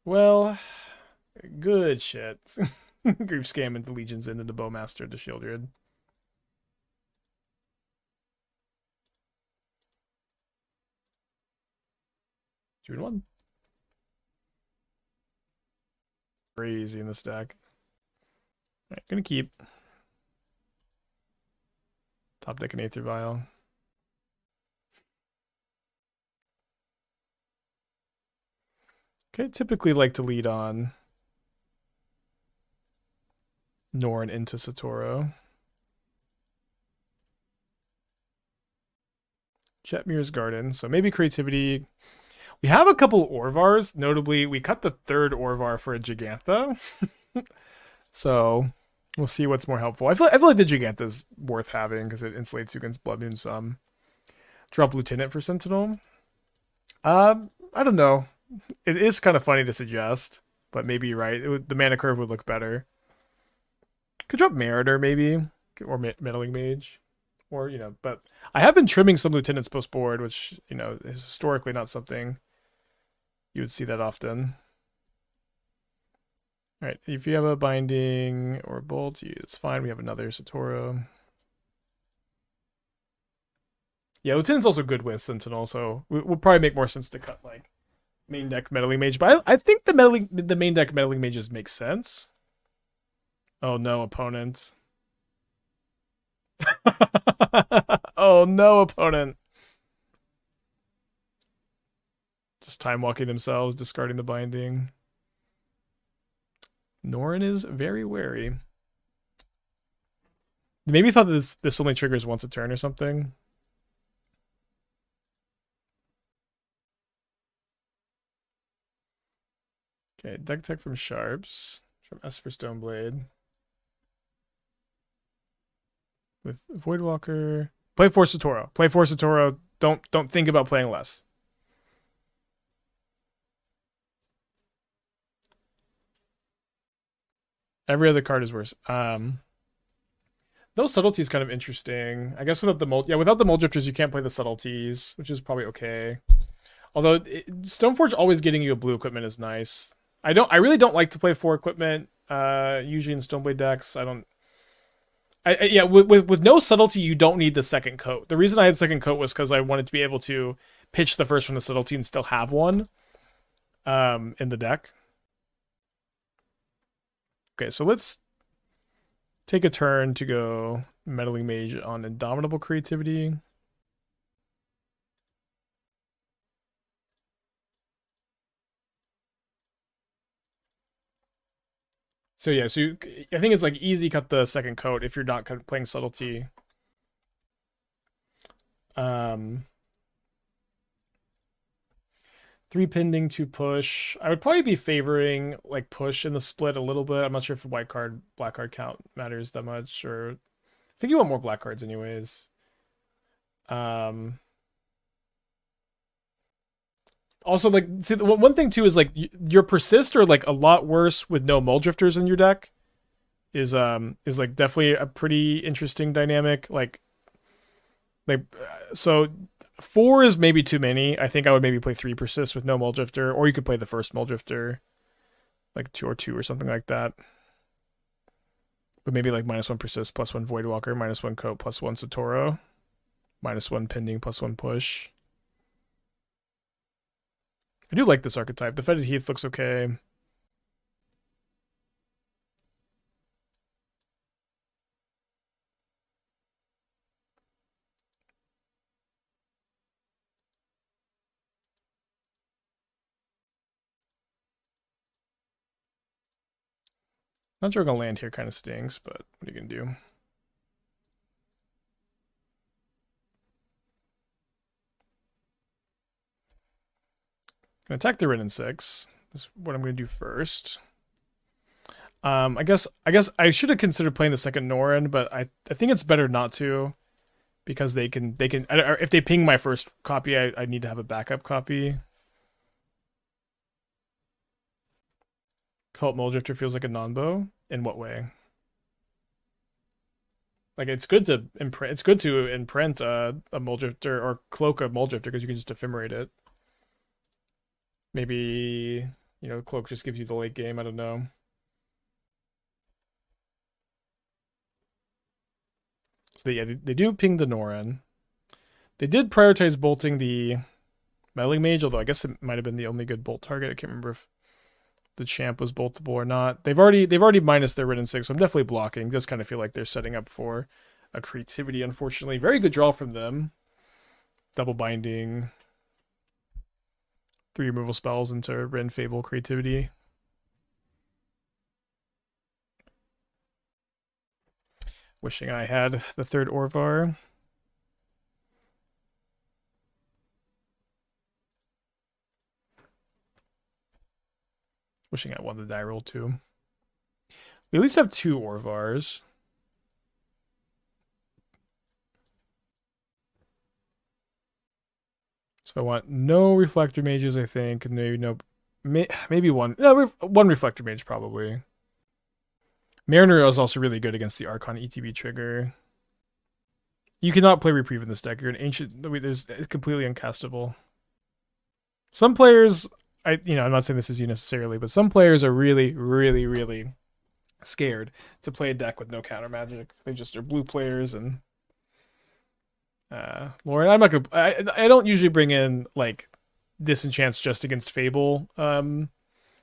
Well, good shit. Group scam into Legion's into the Bowmaster to Shieldred. Two and one. Crazy in this deck. Alright, gonna keep. Top deck and Aether Vial. Okay, typically like to lead on Norin into Satoru. Jetmir's Garden. So maybe creativity. We have a couple Orvars. Notably, we cut the 3rd Orvar for a Jegantha. So we'll see what's more helpful. I feel like the Jegantha is worth having because it insulates you against Blood Moon some. Drop Lieutenant for Sentinel. I don't know. It is kind of funny to suggest, but maybe you're right. The mana curve would look better. Could drop Mariner maybe, or Meddling Mage, or But I have been trimming some lieutenants post board, which is historically not something you would see that often. All right, if you have a binding or a bolt, it's fine. We have another Satoru. Yeah, lieutenant's also good with Sentinel, so it would probably make more sense to cut like main deck Meddling Mage. But I think the main deck Meddling Mages make sense. Oh no, opponent. Oh no, opponent. Just time walking themselves, discarding the binding. Norin is very wary. Maybe thought this only triggers once a turn or something. Okay, deck tech from Sharps, from Esper Stoneblade. With Voidwalker. Play for Satoru. Play for Satoru. Don't think about playing less. Every other card is worse. Those subtlety is kind of interesting. I guess without the without the Mold Drifters, you can't play the subtleties, which is probably okay. Although Stoneforge always getting you a blue equipment is nice. I really don't like to play 4 equipment. Usually in Stoneblade decks, with no subtlety, you don't need the second coat. The reason I had second coat was because I wanted to be able to pitch the first from the subtlety and still have one in the deck. Okay, so let's take a turn to go Meddling Mage on Indomitable Creativity. So yeah, I think it's like easy cut the second coat if you're not playing subtlety. 3 pending, 2 push. I would probably be favoring like push in the split a little bit. I'm not sure if the white card, black card count matters that much, or I think you want more black cards anyways. Also, like, see, the one thing too is like your persist are like a lot worse with no Mold Drifters in your deck. Is like definitely a pretty interesting dynamic. Like so 4 is maybe too many. I think I would maybe play 3 persist with no Mold Drifter, or you could play the first Mold Drifter, like 2 or something like that. But maybe like -1 persist, +1 Voidwalker, -1 coat, +1 Satoru, -1 pending, +1 push. I do like this archetype. The Fetid Heath looks okay. Not sure gonna land here kind of stinks, but what are you gonna do? Gonna attack the Rin 6. That's what I'm gonna do first. I guess I should have considered playing the second Norin, but I think it's better not to, because they can if they ping my first copy, I need to have a backup copy. Cult Mold Drifter feels like a non-bow. In what way? Like it's good to imprint. It's good to imprint a Mold Drifter or cloak a Mold Drifter because you can just ephemerate it. Maybe cloak just gives you the late game. I don't know. So yeah, they do ping the Norin. They did prioritize bolting the Meddling Mage, although I guess it might have been the only good bolt target. I can't remember if the champ was boltable or not. They've already minus their Ridden 6, so I'm definitely blocking. Does kind of feel like they're setting up for a creativity, unfortunately. Very good draw from them. Double binding. 3 removal spells into Ren Fable creativity. Wishing I had the 3rd Orvar. Wishing I won the die roll too. We at least have 2 Orvars. So I want no Reflector Mages, I think, and maybe one. No, one Reflector Mage probably. Mariner is also really good against the Archon ETB trigger. You cannot play Reprieve in this deck. You're an ancient. It's completely uncastable. Some players, I'm not saying this is you necessarily, but some players are really, really, really scared to play a deck with no counter magic. They just are blue players, and Loran, I'm not gonna. I don't usually bring in like disenchants just against Fable,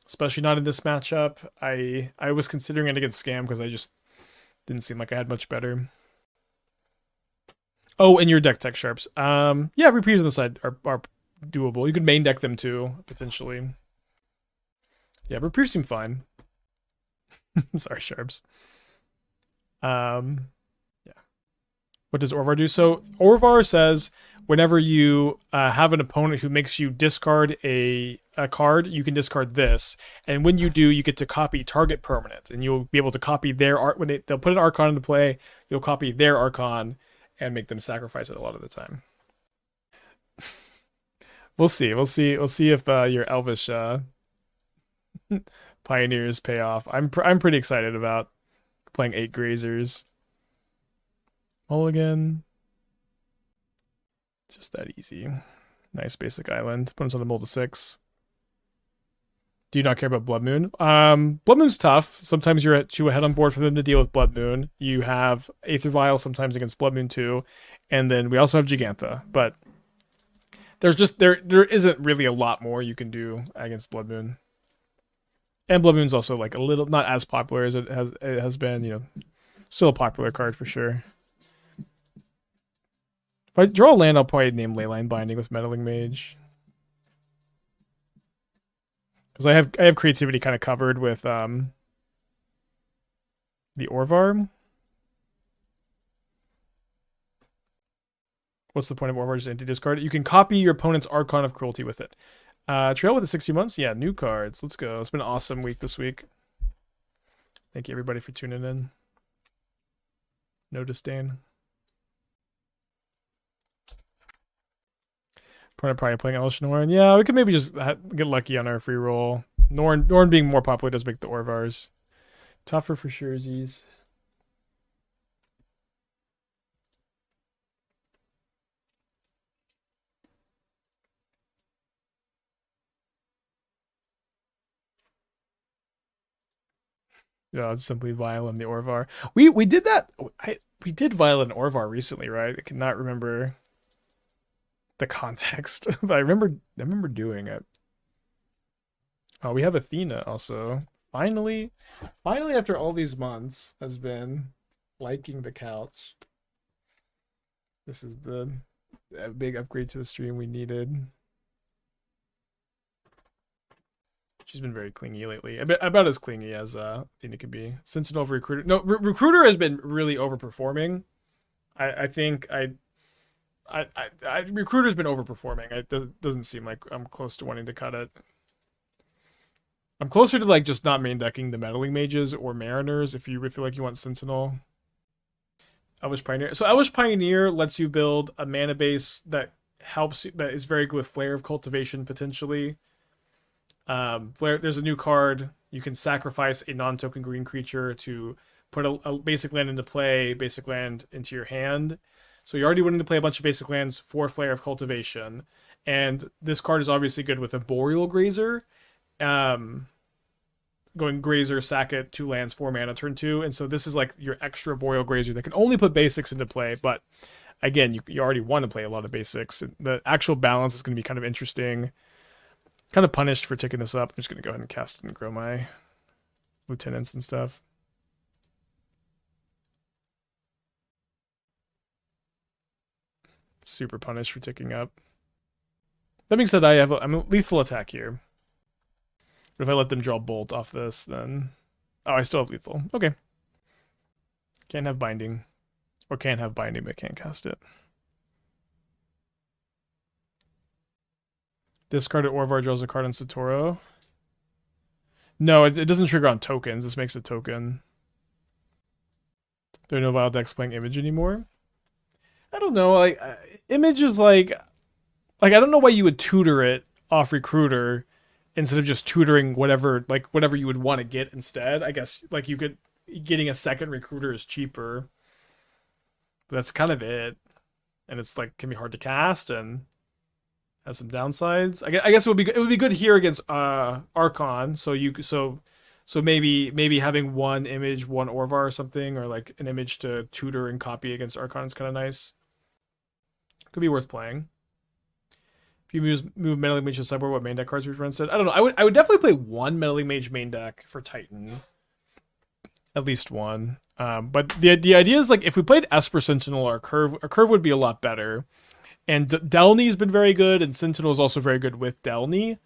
especially not in this matchup. I was considering it against Scam because I just didn't seem like I had much better. Oh, and your deck tech Sharps. Yeah, Reprieves on the side are doable. You could main deck them too, potentially. Yeah, Reprieves seem fine. Sorry, Sharps. Yeah. What does Orvar do? So Orvar says whenever you have an opponent who makes you discard a card, you can discard this. And when you do, you get to copy target permanent. And you'll be able to copy their art. When they'll put an Archon into play, you'll copy their Archon and make them sacrifice it a lot of the time. We'll see. We'll see if your Elvish Pioneers pay off. I'm pretty excited about playing 8 Grazers. Mulligan. Just that easy. Nice basic island. Put us on the mold to 6. Do you not care about Blood Moon? Blood Moon's tough. Sometimes you're too ahead on board for them to deal with Blood Moon. You have Aether Vial sometimes against Blood Moon too. And then we also have Jegantha. But there's just there isn't really a lot more you can do against Blood Moon. And Blood Moon's also like a little not as popular as it has been, you know. Still a popular card for sure. If I draw a land, I'll probably name Leyline Binding with Meddling Mage. Because I have creativity kind of covered with the Orvar. What's the point of Orvar? Just anti-discard it. You can copy your opponent's Archon of Cruelty with it. Trail with the 60 months? Yeah, new cards. Let's go. It's been an awesome week this week. Thank you everybody for tuning in. No disdain. Probably playing Elvish Norin. Yeah, we could maybe just get lucky on our free roll. Norin being more popular does make the Orvars tougher for surezies. Yeah, it's simply Vial and the Orvar. We did that. We did Vial and Orvar recently, right? I cannot remember the context, but I remember doing it. Oh, we have Athena also. Finally after all these months has been liking the couch. This is the big upgrade to the stream we needed. She's been very clingy lately. About as clingy as Athena can be. Sentinel Recruiter. No, Recruiter has been really overperforming. I think Recruiter's been overperforming. It doesn't seem like I'm close to wanting to cut it. I'm closer to like just not main decking the Meddling Mages or Mariners if you feel like you want Sentinel. Elvish Pioneer. So Elvish Pioneer lets you build a mana base that is very good with Flare of Cultivation potentially. Flare. There's a new card. You can sacrifice a non-token green creature to put a basic land into play, basic land into your hand. So you're already willing to play a bunch of basic lands for Flare of Cultivation. And this card is obviously good with a Boreal Grazer. Going Grazer, sack it, 2 lands, 4 mana, turn 2. And so this is like your extra Boreal Grazer that can only put basics into play. But again, you already want to play a lot of basics. The actual balance is going to be kind of interesting. Kind of punished for ticking this up. I'm just going to go ahead and cast it and grow my lieutenants and stuff. Super punished for ticking up. That being said, I'm a lethal attack here. But if I let them draw Bolt off this, then... Oh, I still have lethal. Okay. Can't have binding. Or can have binding, but can't cast it. Discarded Orvar draws a card on Satoru. No, it doesn't trigger on tokens. This makes a token. There are no Vial decks playing Image anymore. I don't know. Like Image is like I don't know why you would tutor it off Recruiter instead of just tutoring whatever you would want to get instead. I guess like getting a second Recruiter is cheaper. But that's kind of it. And it's like can be hard to cast and has some downsides. I guess it would be good here against Archon. So maybe having one Image, one Orvar or something, or like an Image to tutor and copy against Archon is kind of nice. Could be worth playing. If you move Meddling Mage to sideboard, what main deck cards would you run instead? I don't know. I would definitely play one Meddling Mage main deck for Titan. At least one. But the idea is like if we played Esper Sentinel, our curve would be a lot better. And Delney's been very good, and Sentinel is also very good with Delney.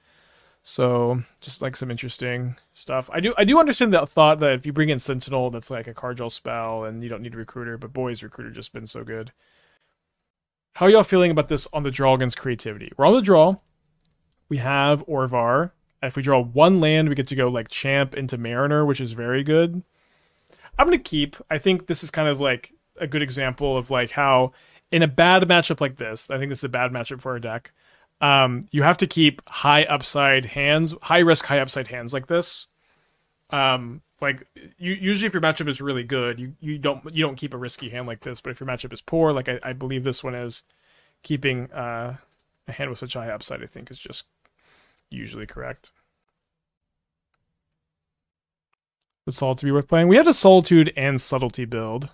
So just like some interesting stuff. I do understand the thought that if you bring in Sentinel, that's like a card draw spell and you don't need a Recruiter, but boy's Recruiter just been so good. How are y'all feeling about this on the draw against creativity? We're on the draw. We have Orvar. If we draw one land, we get to go like Champ into Mariner, which is very good. I'm going to keep. I think this is kind of like a good example of like how in a bad matchup like this, I think this is a bad matchup for our deck. You have to keep high upside hands, high risk, high upside hands like this. Like usually if your matchup is really good, you don't keep a risky hand like this. But if your matchup is poor, like I believe this one is, keeping a hand with such high upside, I think is just usually correct. Would Solitude be worth playing? We had a Solitude and Subtlety build.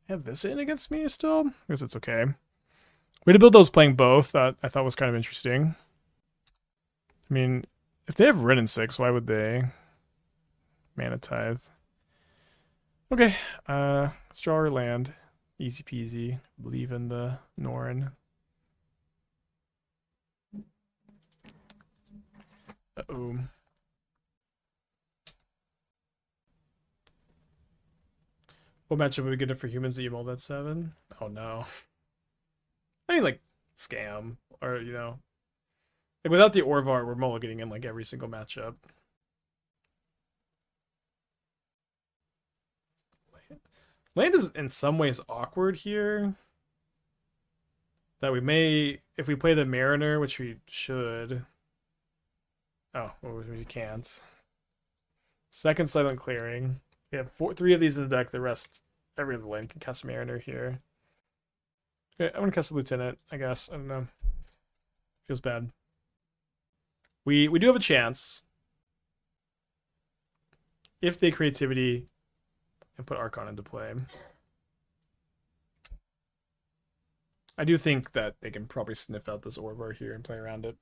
Have this in against me still? I guess it's okay. We had to build those playing both. That I thought was kind of interesting. I mean, if they have Red and 6, why would they? Mana Tithe. Okay, let's draw our land. Easy peasy. Believe in the Norin. Uh-oh. What matchup would we get it for humans that you mold at 7? Oh no. I mean, like, scam. Or, you know. Like, without the Orvar, we're mulliganing in, like, every single matchup. Land is in some ways awkward here. That we may, if we play the Mariner, which we should. Oh, well, we can't. Second Silent Clearing. We have 3 of these in the deck. The rest, every other land can cast Mariner here. Okay, I'm gonna cast a Lieutenant, I guess. I don't know. Feels bad. We do have a chance. If they creativity and put Archon into play. I do think that they can probably sniff out this Orvar here and play around it.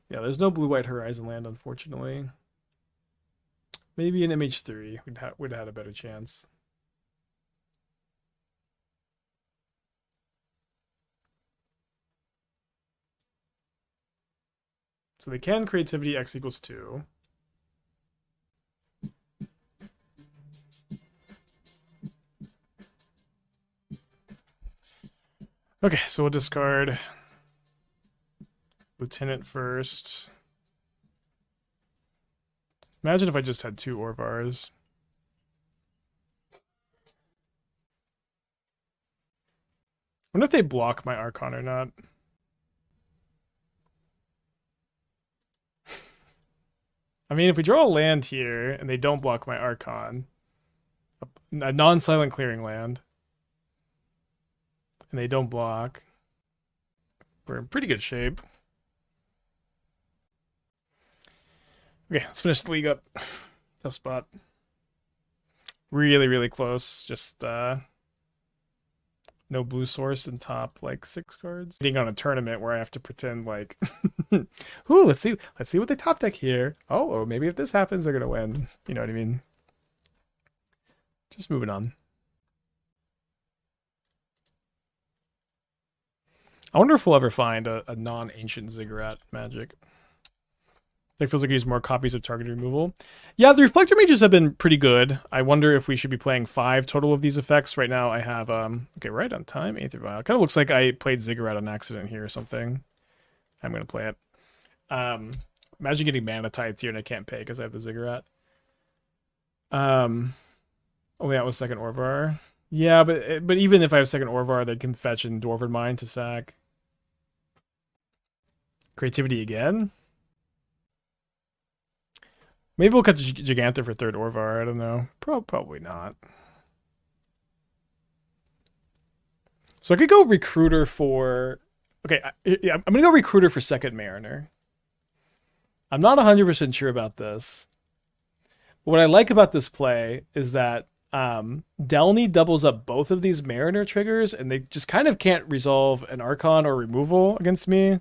Yeah, there's no blue-white Horizon land, unfortunately. Maybe an MH3 would have had a better chance. So they can creativity X equals 2. Okay, so we'll discard Lieutenant first. Imagine if I just had 2 Orvars. I wonder if they block my Archon or not. I mean, if we draw a land here and they don't block my Archon, a non-silent clearing land, and they don't block, we're in pretty good shape. Okay, let's finish the league up. Tough spot. Really, really close. Just no blue source in top like 6 cards. Being on a tournament where I have to pretend like, ooh, let's see what they top deck here. Oh, maybe if this happens, they're gonna win. You know what I mean? Just moving on. I wonder if we'll ever find a non-ancient Ziggurat magic. It feels like I use more copies of target removal. Yeah, the Reflector Mages have been pretty good. I wonder if we should be playing 5 total of these effects. Right now I have, okay, right on time, Aether Vial. Kind of looks like I played Ziggurat on accident here or something. I'm going to play it. Imagine getting Mana Tithe here and I can't pay because I have the Ziggurat. Oh, that was second Orvar. Yeah, but even if I have second Orvar, they can fetch in Dwarven Mine to sack. Creativity again? Maybe we'll cut Jegantha for third Orvar. I don't know. Probably not. So I could go Recruiter for... Okay, I'm going to go Recruiter for second Mariner. I'm not 100% sure about this. What I like about this play is that Delney doubles up both of these Mariner triggers, and they just kind of can't resolve an Archon or removal against me.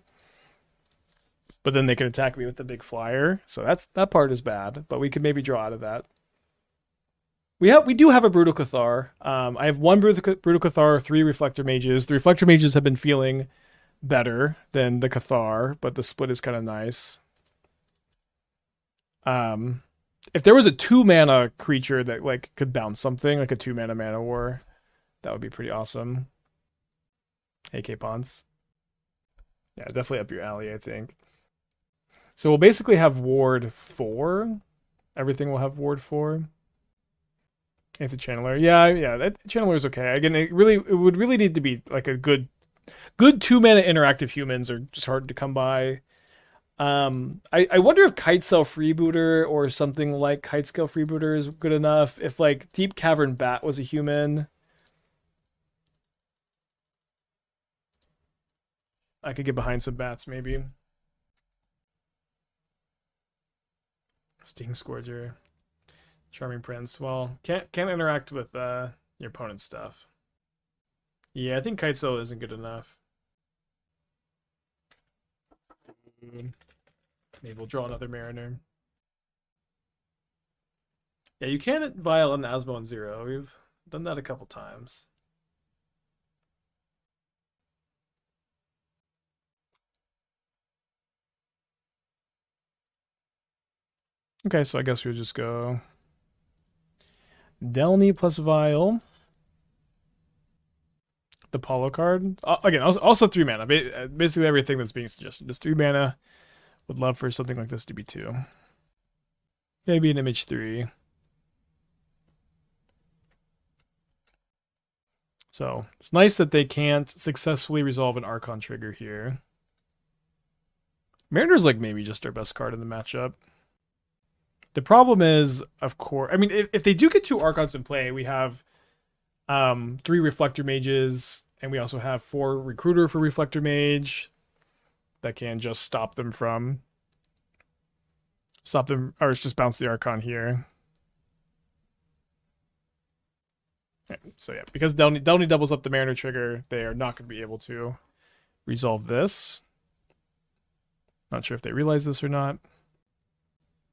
But then they can attack me with the big flyer. So that part is bad, but we could maybe draw out of that. We do have a Brutal Cathar. I have one Brutal Cathar, 3 Reflector Mages. The Reflector Mages have been feeling better than the Cathar, but the split is kind of nice. If there was a 2-mana creature that like could bounce something, like a 2-mana Mana War, that would be pretty awesome. AK Pawns. Yeah, definitely up your alley, I think. So we'll basically have Ward 4. Everything will have Ward 4. It's a Channeler. Yeah, that Channeler is okay. Again, it would really need to be like a good 2-mana interactive humans are just hard to come by. I wonder if Kitescale Freebooter or something like Kitescale Freebooter is good enough. If like Deep Cavern Bat was a human, I could get behind some bats maybe. Sting Scourger, Charming Prince. Well, can't interact with your opponent's stuff. Yeah, I think Kitescale isn't good enough. Maybe we'll draw another Mariner. Yeah, you can't Vial an Asmo on 0. We've done that a couple times. Okay, so I guess we'll just go Delney plus Vial. The Polo card. Again, also 3 mana. Basically everything that's being suggested is 3 mana. Would love for something like this to be 2. Maybe an image 3. So it's nice that they can't successfully resolve an Archon trigger here. Mariner's like maybe just our best card in the matchup. The problem is, of course, I mean, if they do get 2 Archons in play, we have 3 Reflector Mages, and we also have 4 Recruiter for Reflector Mage that can just stop them, or just bounce the Archon here. Okay, so yeah, because Delney doubles up the Mariner trigger, they are not going to be able to resolve this. Not sure if they realize this or not.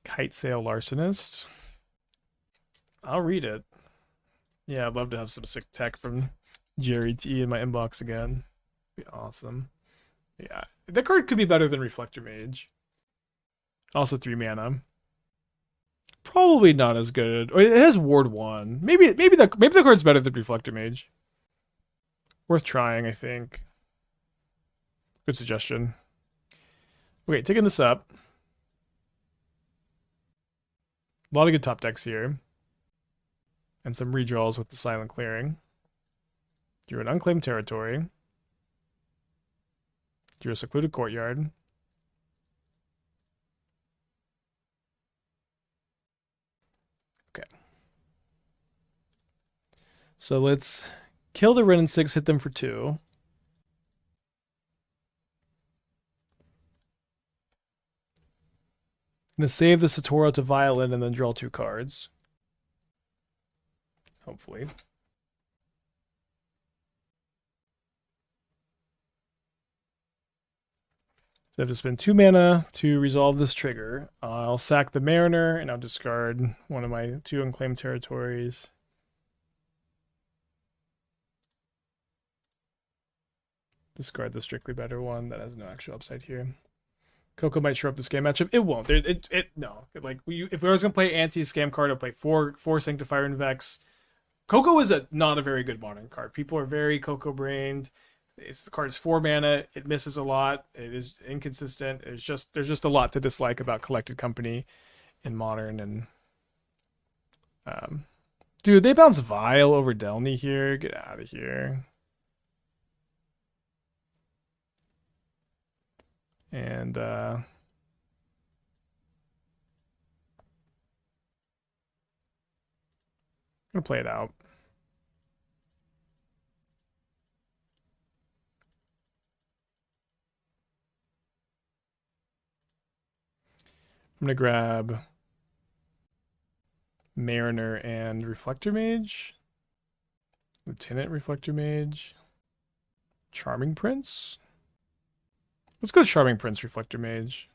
Kitescale Larcenist. I'll read it. Yeah, I'd love to have some sick tech from Jerry T in my inbox again. Be awesome. Yeah, that card could be better than Reflector Mage. Also 3 mana. Probably not as good. It has Ward 1. Maybe the card's better than Reflector Mage. Worth trying, I think. Good suggestion. Okay, taking this up. A lot of good top decks here. And some redraws with the Silent Clearing. Drew an Unclaimed Territory. Drew a Secluded Courtyard. Okay. So let's kill the Wrenn and 6, hit them for 2. I'm going to save the Satoru to Violin and then draw 2 cards. Hopefully. So I have to spend 2 mana to resolve this trigger. I'll sack the Mariner, and I'll discard one of my 2 Unclaimed Territories. Discard the strictly better one that has no actual upside here. Coco might show up this game matchup. It won't. No. Like if I was gonna play anti-scam card, I'll play 4 Sanctifier and Vex. Coco is not a very good modern card. People are very Coco brained. The card is 4 mana. It misses a lot. It is inconsistent. There's just a lot to dislike about Collected Company in modern. And dude, they bounce Vial over Delney here. Get out of here. And I'm gonna play it out. I'm gonna grab Mariner and Reflector Mage. Lieutenant Reflector Mage. Charming Prince. Let's go Charming Prince, Reflector Mage.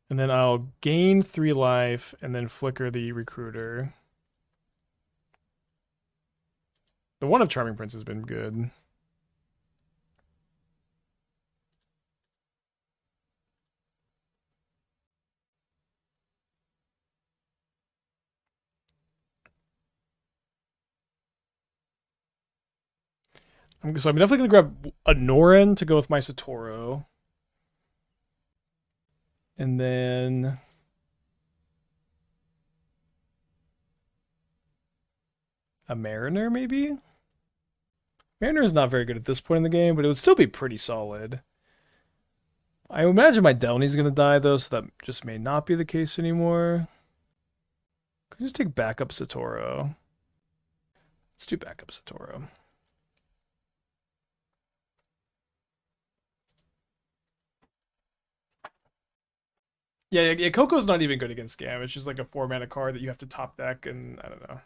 And then I'll gain 3 life and then flicker the Recruiter. The one of Charming Prince has been good. So I'm definitely going to grab a Norin to go with my Satoru. And then a Mariner, maybe? Mariner is not very good at this point in the game, but it would still be pretty solid. I imagine my Delney's going to die, though, so that just may not be the case anymore. Could just take backup Satoru. Let's do backup Satoru. Yeah, Coco's not even good against Scam. It's just like a 4-mana card that you have to top deck, and I don't know.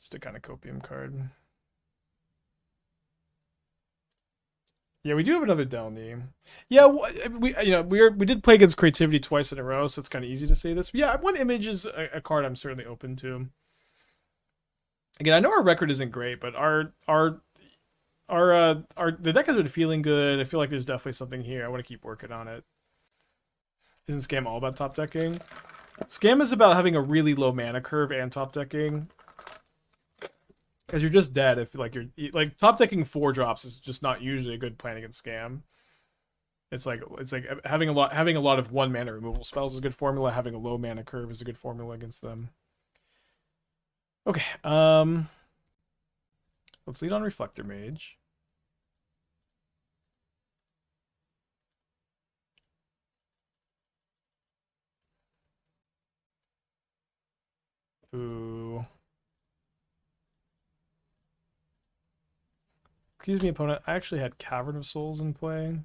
Just a kind of copium card. Yeah, we do have another Delney. Yeah, we did play against Creativity twice in a row, so it's kind of easy to say this. But yeah, one Image is a card I'm certainly open to. Again, I know our record isn't great, but the deck has been feeling good. I feel like there's definitely something here. I want to keep working on it. Isn't Scam all about top decking? Scam is about having a really low mana curve and top decking. Because you're just dead if you're top decking 4 drops is just not usually a good plan against Scam. It's like having a lot of 1 mana removal spells is a good formula. Having a low mana curve is a good formula against them. Okay, let's lead on Reflector Mage. Ooh. Excuse me, opponent. I actually had Cavern of Souls in play.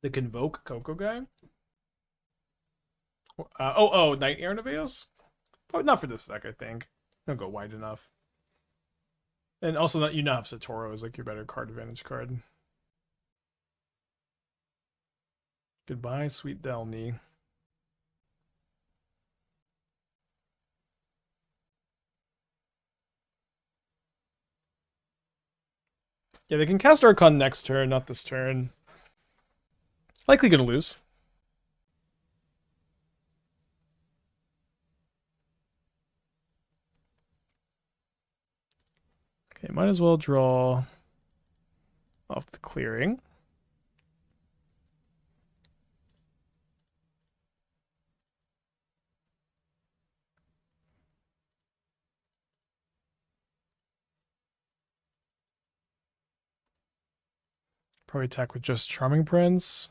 The Convoke Coco guy? Night Air Neveos? Probably not for this deck, I think. Don't go wide enough. And also, you now have Satoru as like your better card advantage card. Goodbye, sweet Delney. Yeah, they can cast Archon next turn, not this turn. Likely gonna lose. Okay, might as well draw off the clearing. Probably attack with just Charming Prince.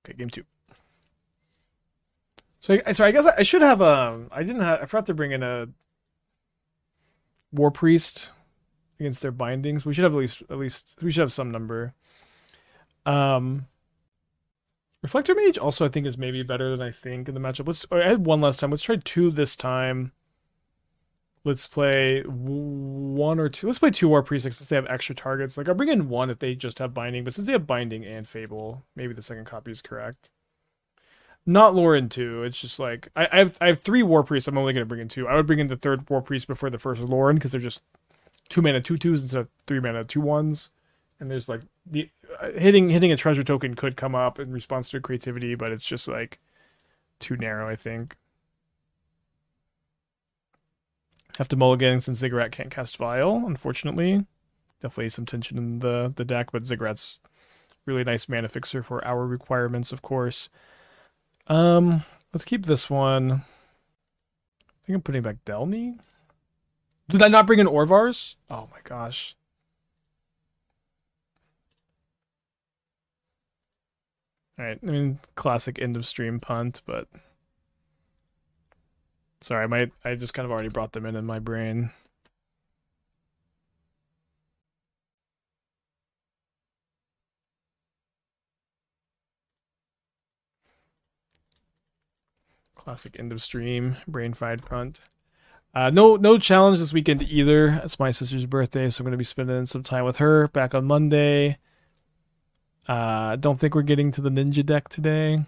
Okay, game 2. So I guess I should have I forgot to bring in a War Priest against their bindings. We should have at least we should have some number. Reflector Mage also I think is maybe better than I think in the matchup. I had 1 last time. Let's try 2 this time. Let's play 1 or 2. Let's play 2 War Priests since they have extra targets. Like I'll bring in 1 if they just have binding, but since they have binding and Fable, maybe the second copy is correct. Not Loran 2. It's just like I have 3 War Priests. I'm only gonna bring in 2. I would bring in the 3rd War Priest before the first Loran because they're just 2 mana 2/2s instead of 3 mana 2/1s. And there's like the hitting a treasure token could come up in response to creativity, but it's just like too narrow, I think. Have to mulligan since Ziggurat can't cast Vial, unfortunately. Definitely some tension in the deck, but Ziggurat's really nice mana fixer for our requirements, of course. Let's keep this one. I think I'm putting back Delney. Did I not bring in Orvars? Oh my gosh. Alright, I mean, classic end of stream punt, but... Sorry, I just kind of already brought them in my brain. Classic end of stream, brain fried punt. No challenge this weekend either. It's my sister's birthday, so I'm gonna be spending some time with her. Back on Monday. Don't think we're getting to the ninja deck today.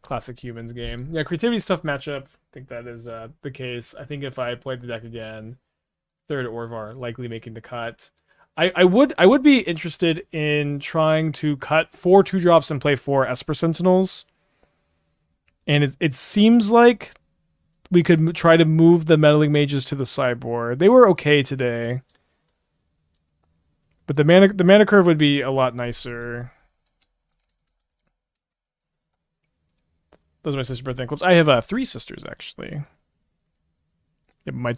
Classic humans game. Yeah, creativity's tough matchup. I think that is the case. I think if I played the deck again, third Orvar likely making the cut. I would be interested in trying to cut 4 2-drops and play 4 Esper Sentinels. And it seems like we could try to move the Meddling Mages to the sideboard. They were okay today. But the mana curve would be a lot nicer. Those are my sister's birthday clips. I have 3 sisters, actually. Yeah, my